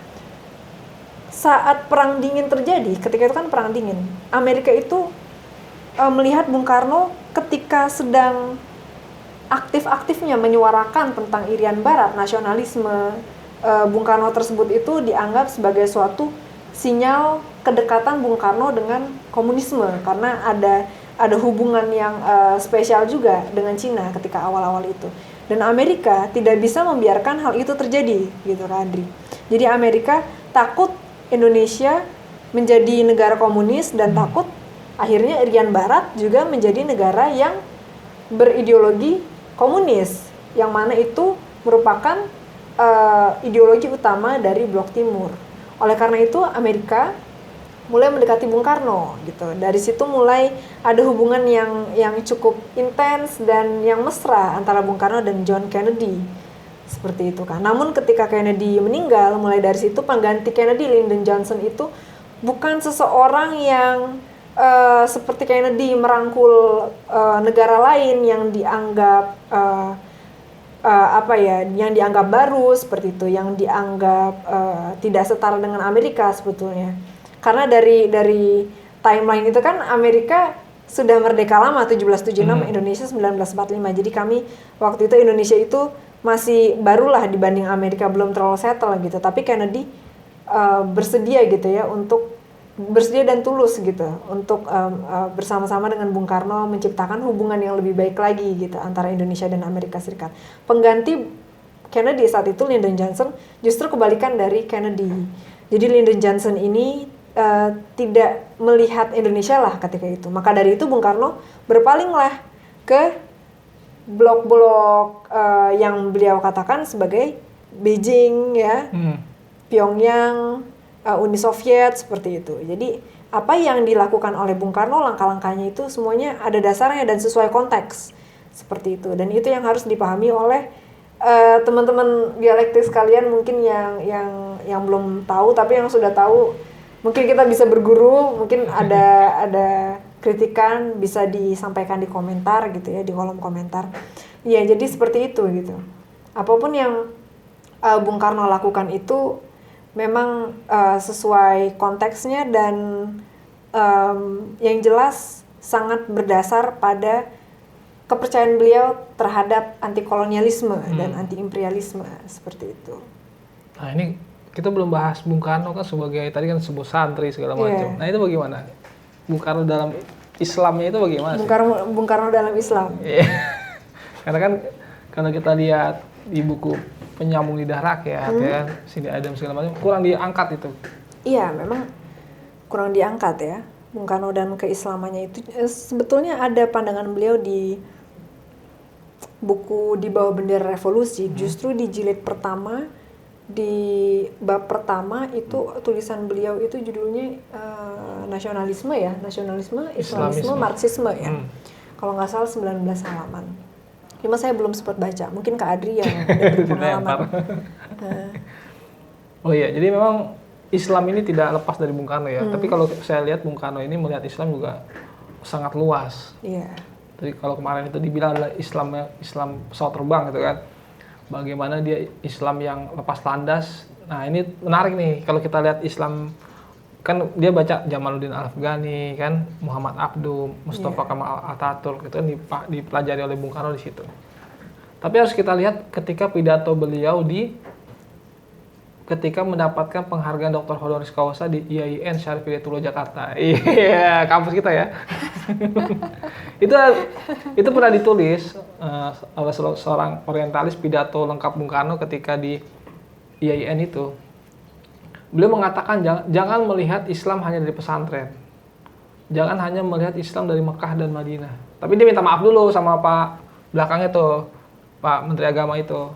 saat perang dingin terjadi, ketika itu kan perang dingin, Amerika itu melihat Bung Karno ketika sedang aktif-aktifnya menyuarakan tentang Irian Barat, nasionalisme Bung Karno tersebut itu dianggap sebagai suatu sinyal kedekatan Bung Karno dengan komunisme, karena ada hubungan yang spesial juga dengan Cina ketika awal-awal itu. Dan Amerika tidak bisa membiarkan hal itu terjadi, gitu kan, Andri. Jadi Amerika takut Indonesia menjadi negara komunis dan takut akhirnya Irian Barat juga menjadi negara yang berideologi komunis, yang mana itu merupakan ideologi utama dari Blok Timur. Oleh karena itu Amerika mulai mendekati Bung Karno gitu. Dari situ mulai ada hubungan yang cukup intens dan yang mesra antara Bung Karno dan John Kennedy. Seperti itu kan. Namun ketika Kennedy meninggal, mulai dari situ pengganti Kennedy, Lyndon Johnson itu bukan seseorang yang seperti Kennedy merangkul negara lain yang dianggap yang dianggap baru seperti itu, yang dianggap tidak setara dengan Amerika sebetulnya. Karena dari timeline itu kan Amerika sudah merdeka lama 1776, Indonesia 1945. Jadi kami waktu itu Indonesia itu masih barulah dibanding Amerika, belum terlalu settle gitu. Tapi Kennedy bersedia gitu ya, untuk bersedia dan tulus gitu untuk bersama-sama dengan Bung Karno menciptakan hubungan yang lebih baik lagi gitu antara Indonesia dan Amerika Serikat. Pengganti Kennedy saat itu Lyndon Johnson justru kebalikan dari Kennedy. Jadi Lyndon Johnson ini tidak melihat Indonesia lah ketika itu. Maka dari itu Bung Karno berpalinglah ke blok-blok yang beliau katakan sebagai Beijing ya, Pyongyang, Uni Soviet seperti itu. Jadi apa yang dilakukan oleh Bung Karno, langkah-langkahnya itu semuanya ada dasarnya dan sesuai konteks seperti itu. Dan itu yang harus dipahami oleh teman-teman dialektik sekalian mungkin yang belum tahu, tapi yang sudah tahu mungkin kita bisa berguru, mungkin ada kritikan bisa disampaikan di komentar gitu ya, di kolom komentar. Ya, jadi seperti itu gitu. Apapun yang Bung Karno lakukan itu memang sesuai konteksnya dan yang jelas sangat berdasar pada kepercayaan beliau terhadap anti kolonialisme dan anti imperialisme seperti itu. Nah ini kita belum bahas Bung Karno kan sebagai tadi kan sebut santri segala macam. Nah itu bagaimana? Bung Karno dalam Islamnya itu bagaimana sih? Bung Karno dalam Islam. Karena kan kalau kita lihat di buku Penyambung Lidah Rakyat ya kan, Sindi Adam segala macam kurang diangkat itu. Iya, memang kurang diangkat ya. Bung Karno dan keislamannya itu sebetulnya ada pandangan beliau di buku Di Bawah Bendera Revolusi. Justru di jilid pertama, di bab pertama itu tulisan beliau itu judulnya nasionalisme ya, nasionalisme, Islamisme, Marxisme ya. Kalau nggak salah 19 halaman. Cuma saya belum sempat baca, mungkin Kak Adri yang udah berpengalaman. Oh iya, jadi memang Islam ini tidak lepas dari Bung Karno ya. Tapi kalau saya lihat Bung Karno ini melihat Islam juga sangat luas. Iya. Jadi kalau kemarin itu dibilang adalah Islam pesawat terbang gitu kan. Bagaimana dia Islam yang lepas landas. Nah ini menarik nih kalau kita lihat Islam, kan dia baca Jamaluddin Al-Afghani kan, Muhammad Abduh, Mustafa Kemal Atatürk, itu kan dipelajari oleh Bung Karno di situ. Tapi harus kita lihat ketika pidato beliau ketika mendapatkan penghargaan Dr. Honoris Causa di IAIN Syarif Hidayatullah Jakarta. Iya, kampus kita ya. itu pernah ditulis oleh seorang orientalis, pidato lengkap Bung Karno ketika di IAIN itu. Beliau mengatakan jangan melihat Islam hanya dari pesantren. Jangan hanya melihat Islam dari Mekah dan Madinah. Tapi dia minta maaf dulu sama Pak belakangnya tuh, Pak Menteri Agama itu.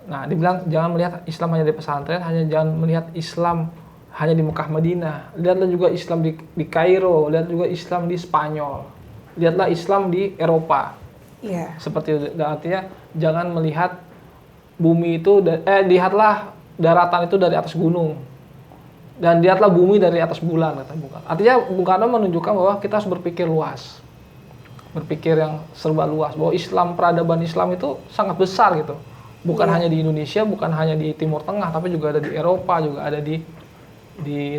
Nah, dibilang jangan melihat Islam hanya di pesantren, jangan melihat Islam hanya di Mekah Madinah. Lihatlah juga Islam di Kairo, lihat juga Islam di Spanyol. Lihatlah Islam di Eropa. Iya. Seperti itu, artinya jangan melihat bumi itu lihatlah daratan itu dari atas gunung. Dan lihatlah bumi dari atas bulan, kata Bung Karno. Artinya Bung Karno menunjukkan bahwa kita harus berpikir luas. Berpikir yang serba luas, bahwa peradaban Islam itu sangat besar gitu. Bukan hanya di Indonesia, bukan hanya di Timur Tengah, tapi juga ada di Eropa, juga ada di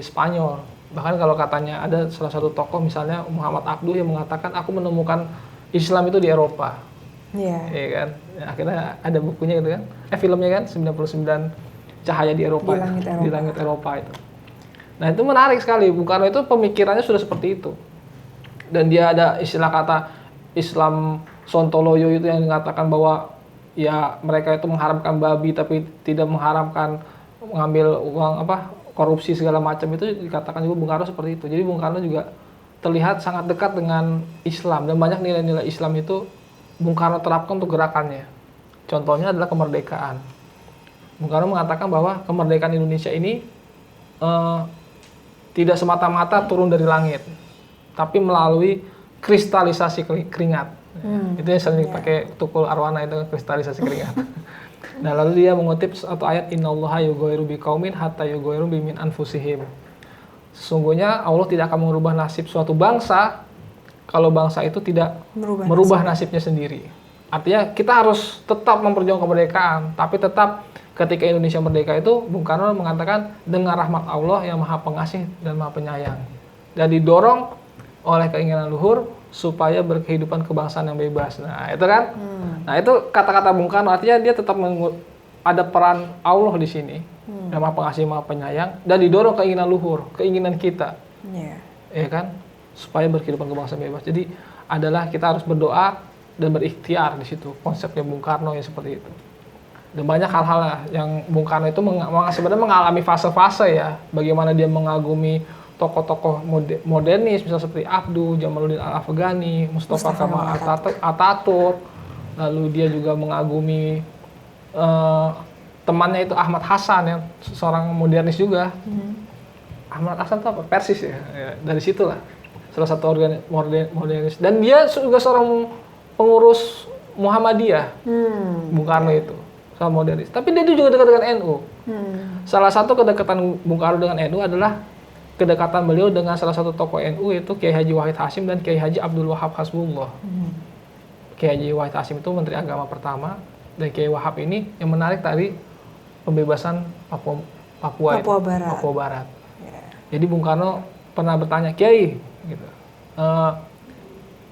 Spanyol. Bahkan kalau katanya ada salah satu tokoh misalnya Muhammad Abduh yang mengatakan aku menemukan Islam itu di Eropa. Iya kan? Ya, akhirnya ada bukunya gitu kan. Filmnya kan 99 Cahaya di Eropa. Di langit Eropa itu. Nah, itu menarik sekali. Bung Karno itu pemikirannya sudah seperti itu. Dan dia ada istilah kata Islam Sontoloyo itu yang mengatakan bahwa ya mereka itu mengharamkan babi tapi tidak mengharamkan mengambil uang korupsi segala macam, itu dikatakan juga Bung Karno seperti itu. Jadi Bung Karno juga terlihat sangat dekat dengan Islam dan banyak nilai-nilai Islam itu Bung Karno terapkan untuk gerakannya. Contohnya adalah kemerdekaan. Bung Karno mengatakan bahwa kemerdekaan Indonesia ini tidak semata-mata turun dari langit, tapi melalui kristalisasi keringat. Itu yang sering dipakai Tukul Arwana, itu kristalisasi keringat. Nah, lalu dia mengutip satu ayat, innallaha yughayyiru biqaumin hatta yughayyiru bimin anfusihim. Sesungguhnya Allah tidak akan merubah nasib suatu bangsa kalau bangsa itu tidak merubah nasibnya sendiri. Artinya kita harus tetap memperjuangkan kemerdekaan, tapi tetap ketika Indonesia merdeka itu Bung Karno mengatakan dengan rahmat Allah yang Maha Pengasih dan Maha Penyayang. Dan didorong oleh keinginan luhur supaya berkehidupan kebangsaan yang bebas. Nah, itu kan. Nah, itu kata-kata Bung Karno, artinya dia tetap ada peran Allah di sini. Yang Maha Pengasih, Maha Penyayang, dan didorong keinginan luhur, keinginan kita. Ya kan? Supaya berkehidupan kebangsaan bebas. Jadi adalah kita harus berdoa dan berikhtiar di situ. Konsepnya Bung Karno ya seperti itu. Dan banyak hal-hal yang Bung Karno itu sebenarnya mengalami fase-fase ya. Bagaimana dia mengagumi tokoh-tokoh modernis, misalnya seperti Abduh, Jamaluddin Al-Afghani, Mustafa Kemal Atatürk. Lalu dia juga mengagumi temannya itu Ahmad Hasan yang seorang modernis juga. Ahmad Hasan itu apa? Persis ya. Dari situlah salah satu modernis. Dan dia juga seorang pengurus Muhammadiyah. Bung Karno itu seorang modernis. Tapi dia juga dekat dengan NU. Salah satu kedekatan Bung Karno dengan NU adalah kedekatan beliau dengan salah satu tokoh NU, yaitu Kiai Haji Wahid Hasyim dan Kiai Haji Abdul Wahab Hasbullah. Kiai Haji Wahid Hasyim itu Menteri Agama pertama, dan Kiai Wahab ini yang menarik tadi pembebasan Papua Barat. Jadi Bung Karno pernah bertanya, Kiai, gitu,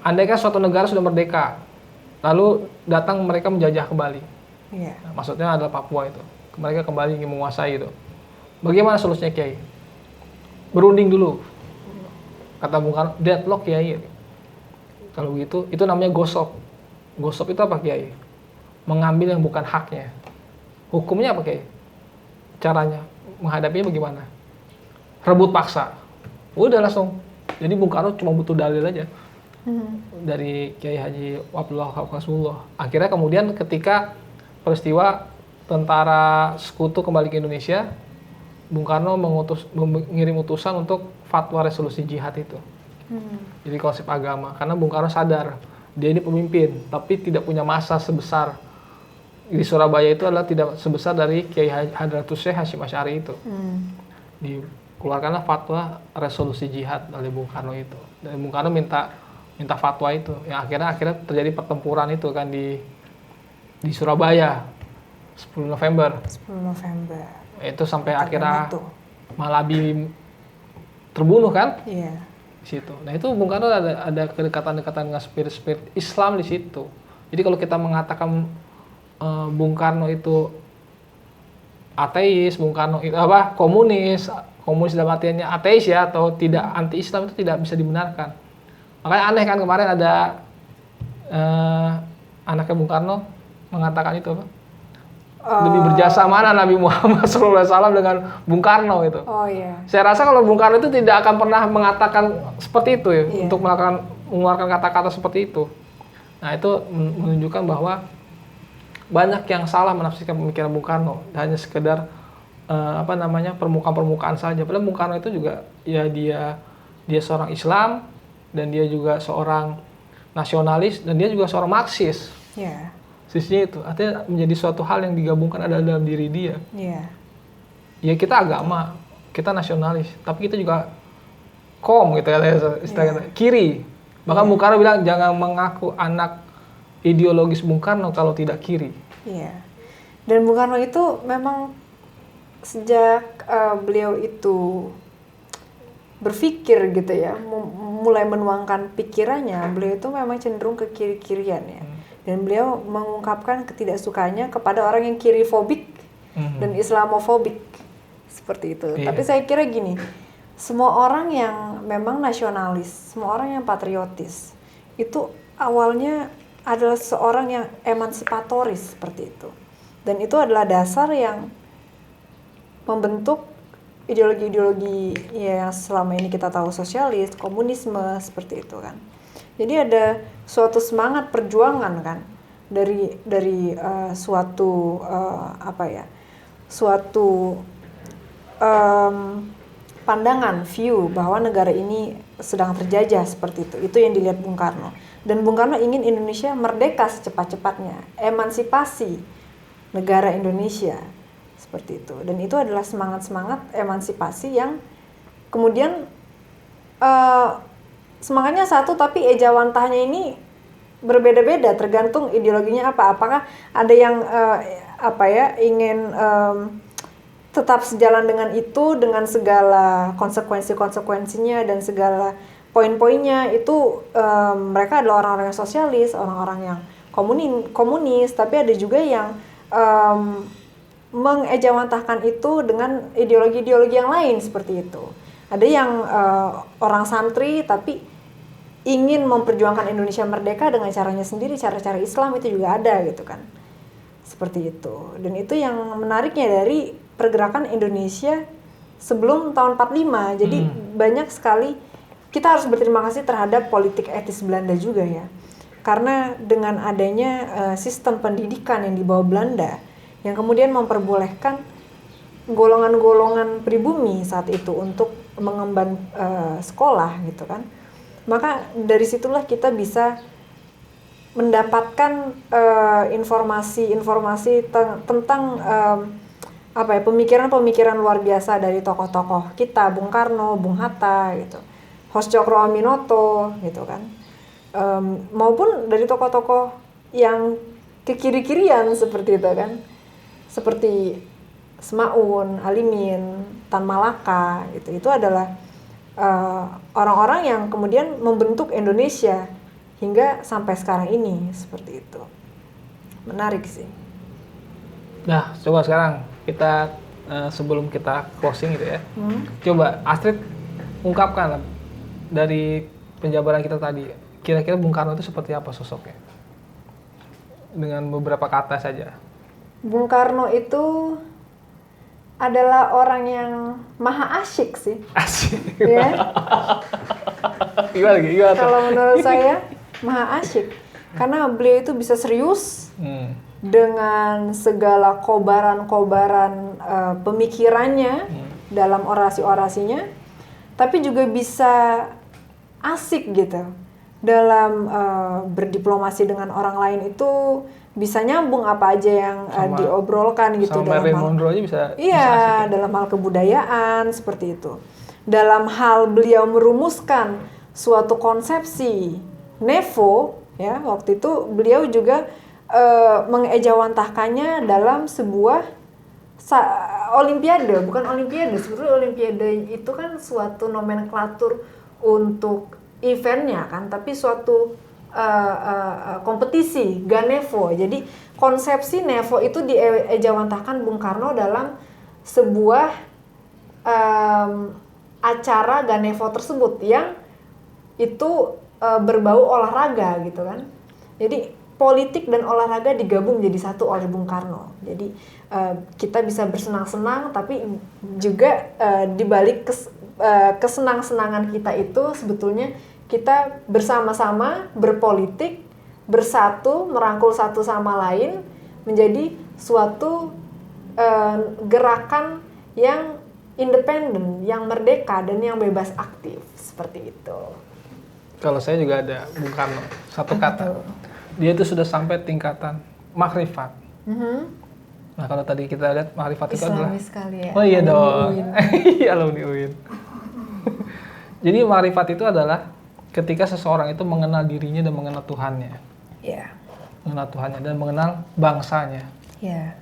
andai kan suatu negara sudah merdeka, lalu datang mereka menjajah ke Bali. Iya. Nah, maksudnya adalah Papua itu. Mereka kembali ingin menguasai itu. Bagaimana solusinya Kiai? Berunding dulu. Kata Bung Karno, deadlock Kiai. Kalau begitu, itu namanya gosok. Gosok itu apa Kiai? Mengambil yang bukan haknya. Hukumnya apa Kiai? Caranya menghadapinya bagaimana? Rebut paksa. Udah langsung. Jadi Bung Karno cuma butuh dalil aja. Dari Kiai Haji Abdullah Rasulullah. Akhirnya kemudian ketika peristiwa tentara sekutu kembali ke Indonesia, Bung Karno mengirim utusan untuk fatwa resolusi jihad itu. Jadi konsep agama. Karena Bung Karno sadar dia ini pemimpin, tapi tidak punya massa sebesar di Surabaya itu adalah tidak sebesar dari Kiai Hadratus Syekh Hasyim Asy'ari itu. Dikeluarkanlah fatwa resolusi jihad oleh Bung Karno itu. Dan Bung Karno minta fatwa itu. Yang akhirnya terjadi pertempuran itu kan di Surabaya 10 November. 10 November. Itu sampai akhirnya Malabi terbunuh kan? Iya. Di situ. Nah itu Bung Karno ada kedekatan-dekatan dengan spirit Islam di situ. Jadi kalau kita mengatakan Bung Karno itu ateis, Bung Karno itu komunis dalam artiannya ateis ya atau tidak anti Islam itu tidak bisa dibenarkan. Makanya aneh kan kemarin ada anaknya Bung Karno mengatakan itu apa? Lebih berjasa mana Nabi Muhammad SAW dengan Bung Karno itu. Oh iya. Saya rasa kalau Bung Karno itu tidak akan pernah mengatakan seperti itu ya, untuk mengeluarkan kata-kata seperti itu. Nah itu menunjukkan bahwa banyak yang salah menafsirkan pemikiran Bung Karno, hanya sekedar permukaan-permukaan saja. Padahal Bung Karno itu juga ya dia seorang Islam dan dia juga seorang nasionalis dan dia juga seorang Marxis. Iya. Sisinya itu, artinya menjadi suatu hal yang digabungkan ada dalam diri dia. Iya. Ya kita agama, kita nasionalis, tapi kita juga gitu ya istilahnya, kiri. Bahkan Bung Karno bilang jangan mengaku anak ideologis Bung Karno kalau tidak kiri. Iya. Dan Bung Karno itu memang sejak beliau itu berpikir gitu ya, mulai menuangkan pikirannya, beliau itu memang cenderung ke kiri-kirian ya. Dan beliau mengungkapkan ketidaksukaannya kepada orang yang kirifobik dan islamofobik seperti itu. Iya. Tapi saya kira gini, semua orang yang memang nasionalis, semua orang yang patriotis itu awalnya adalah seorang yang emansipatoris seperti itu. Dan itu adalah dasar yang membentuk ideologi-ideologi yang selama ini kita tahu sosialis, komunisme seperti itu kan. Jadi ada suatu semangat perjuangan kan dari suatu pandangan view bahwa negara ini sedang terjajah seperti itu. Itu yang dilihat Bung Karno. Dan Bung Karno ingin Indonesia merdeka secepat-cepatnya, emansipasi negara Indonesia seperti itu. Dan itu adalah semangat-semangat emansipasi yang kemudian semangatnya satu tapi ejawantahnya ini berbeda-beda tergantung ideologinya apa. Apakah ada yang ingin tetap sejalan dengan itu dengan segala konsekuensi-konsekuensinya dan segala poin-poinnya itu mereka adalah orang-orang yang sosialis, orang-orang yang komunis, tapi ada juga yang mengejawantahkan itu dengan ideologi-ideologi yang lain seperti itu. Ada yang orang santri tapi ingin memperjuangkan Indonesia merdeka dengan caranya sendiri, cara-cara Islam itu juga ada gitu kan. Seperti itu. Dan itu yang menariknya dari pergerakan Indonesia sebelum tahun 45. Jadi banyak sekali kita harus berterima kasih terhadap politik etis Belanda juga ya. Karena dengan adanya sistem pendidikan yang dibawa Belanda yang kemudian memperbolehkan golongan-golongan pribumi saat itu untuk mengemban sekolah gitu kan. Maka dari situlah kita bisa mendapatkan informasi-informasi tentang pemikiran-pemikiran luar biasa dari tokoh-tokoh kita, Bung Karno, Bung Hatta gitu, Hoscokro Aminoto gitu kan, maupun dari tokoh-tokoh yang kekiri-kirian seperti itu kan, seperti Semaun, Alimin, Tan Malaka gitu. Itu adalah orang-orang yang kemudian membentuk Indonesia hingga sampai sekarang ini seperti itu. Menarik sih. Nah, coba sekarang kita sebelum kita closing gitu ya. Coba Astrid ungkapkan dari penjabaran kita tadi, kira-kira Bung Karno itu seperti apa sosoknya? Dengan beberapa kata saja. Bung Karno itu adalah orang yang maha asyik sih. Asyik. Ya. Gimana? Kalau menurut saya maha asyik. Karena beliau itu bisa serius dengan segala kobaran-kobaran pemikirannya dalam orasi-orasinya, tapi juga bisa asik gitu dalam berdiplomasi dengan orang lain. Itu bisa nyambung apa aja yang diobrolkan gitu. Sama Marilyn Monroe aja bisa. Iya, bisa asik, ya? dalam hal kebudayaan seperti itu. Dalam hal beliau merumuskan suatu konsepsi Nevo, ya waktu itu beliau juga mengejawantahkannya dalam sebuah olimpiade, bukan olimpiade. Sebetulnya olimpiade itu kan suatu nomenklatur untuk eventnya kan, tapi suatu kompetisi Ganevo. Jadi konsepsi Nevo itu diejawantahkan Bung Karno dalam sebuah acara Ganevo tersebut yang itu berbau olahraga gitu kan. Jadi politik dan olahraga digabung jadi satu oleh Bung Karno. Jadi kita bisa bersenang-senang, tapi juga di balik kesenang-senangan kita itu sebetulnya kita bersama-sama berpolitik, bersatu, merangkul satu sama lain, menjadi suatu gerakan yang independen, yang merdeka, dan yang bebas aktif, seperti itu. Kalau saya juga ada Bung Karno, satu kata. Dia itu sudah sampai tingkatan makrifat. Nah, kalau tadi kita lihat makrifat itu adalah sekali ya. Oh iya dong. Iya, alumni UIN. Jadi makrifat itu adalah ketika seseorang itu mengenal dirinya dan mengenal Tuhannya. Iya. Mengenal Tuhannya dan mengenal bangsanya. Iya.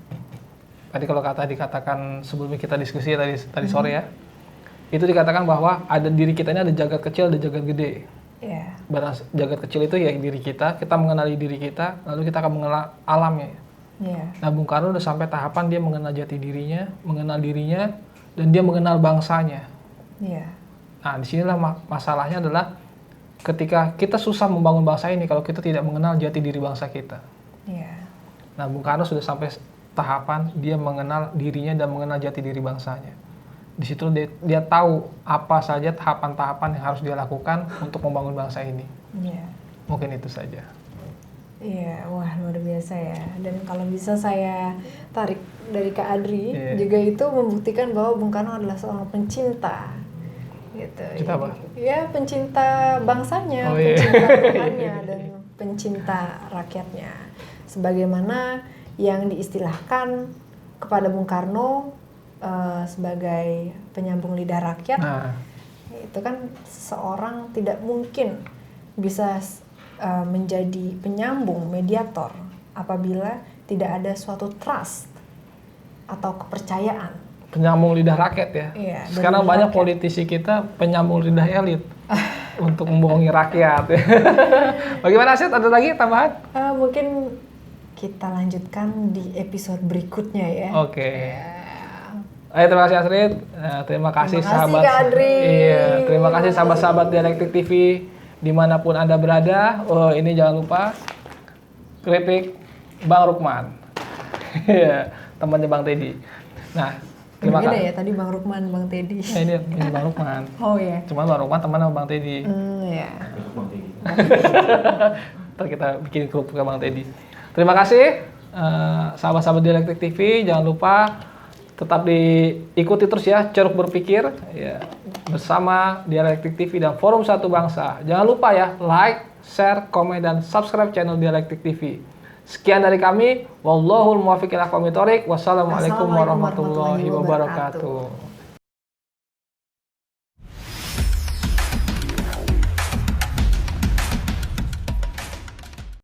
Tadi kalau dikatakan sebelumnya kita diskusi tadi sore ya. Itu dikatakan bahwa ada diri kita ini ada jagat kecil, ada jagat gede. Iya. Jagat kecil itu ya diri kita mengenali diri kita, lalu kita akan mengenal alamnya. Iya. Nah, Bung Karno udah sampai tahapan dia mengenal jati dirinya, mengenal dirinya, dan dia mengenal bangsanya. Iya. Nah, disinilah masalahnya adalah ketika kita susah membangun bangsa ini kalau kita tidak mengenal jati diri bangsa kita. Iya. Nah, Bung Karno sudah sampai tahapan dia mengenal dirinya dan mengenal jati diri bangsanya. Di situ dia tahu apa saja tahapan-tahapan yang harus dia lakukan untuk membangun bangsa ini. Iya. Mungkin itu saja. Iya, wah luar biasa ya. Dan kalau bisa saya tarik dari Kak Adri, juga itu membuktikan bahwa Bung Karno adalah seorang pencinta. Gitu. Cinta apa? Ya, pencinta bangsanya, Oh, iya. pencinta Tuhannya, dan pencinta rakyatnya. Sebagaimana yang diistilahkan kepada Bung Karno sebagai penyambung lidah rakyat, itu kan seseorang tidak mungkin bisa menjadi penyambung, mediator, apabila tidak ada suatu trust atau kepercayaan. Penyambung lidah rakyat ya. Iya, sekarang banyak politisi kita penyambung lidah elit untuk membohongi rakyat. Bagaimana Asyid? Ada lagi tambahan? Mungkin kita lanjutkan di episode berikutnya ya. Oke. Terima kasih Astrid. Terima kasih sahabat. Kak Adri. Iya, terima kasih sahabat-sahabat Dialektik TV dimanapun Anda berada. Oh, ini jangan lupa keripik Bang Rukman. Iya, temannya Bang Teddy. Nah, terima kasih. Ya tadi Bang Rukman, Bang Teddy. Ini Bang Rukman. Oh iya. Cuman Bang Rukman teman sama Bang Teddy. Iya. Ntar kita bikin grup ke Bang Teddy. Terima kasih sahabat-sahabat Dialektik TV. Jangan lupa tetap diikuti terus ya Ceruk Berpikir ya, bersama Dialektik TV dan Forum Satu Bangsa. Jangan lupa ya like, share, komen, dan subscribe channel Dialektik TV. Sekian dari kami. Wallahul muwaffiq ila aqwamit thoriq. Wassalamualaikum warahmatullahi wabarakatuh.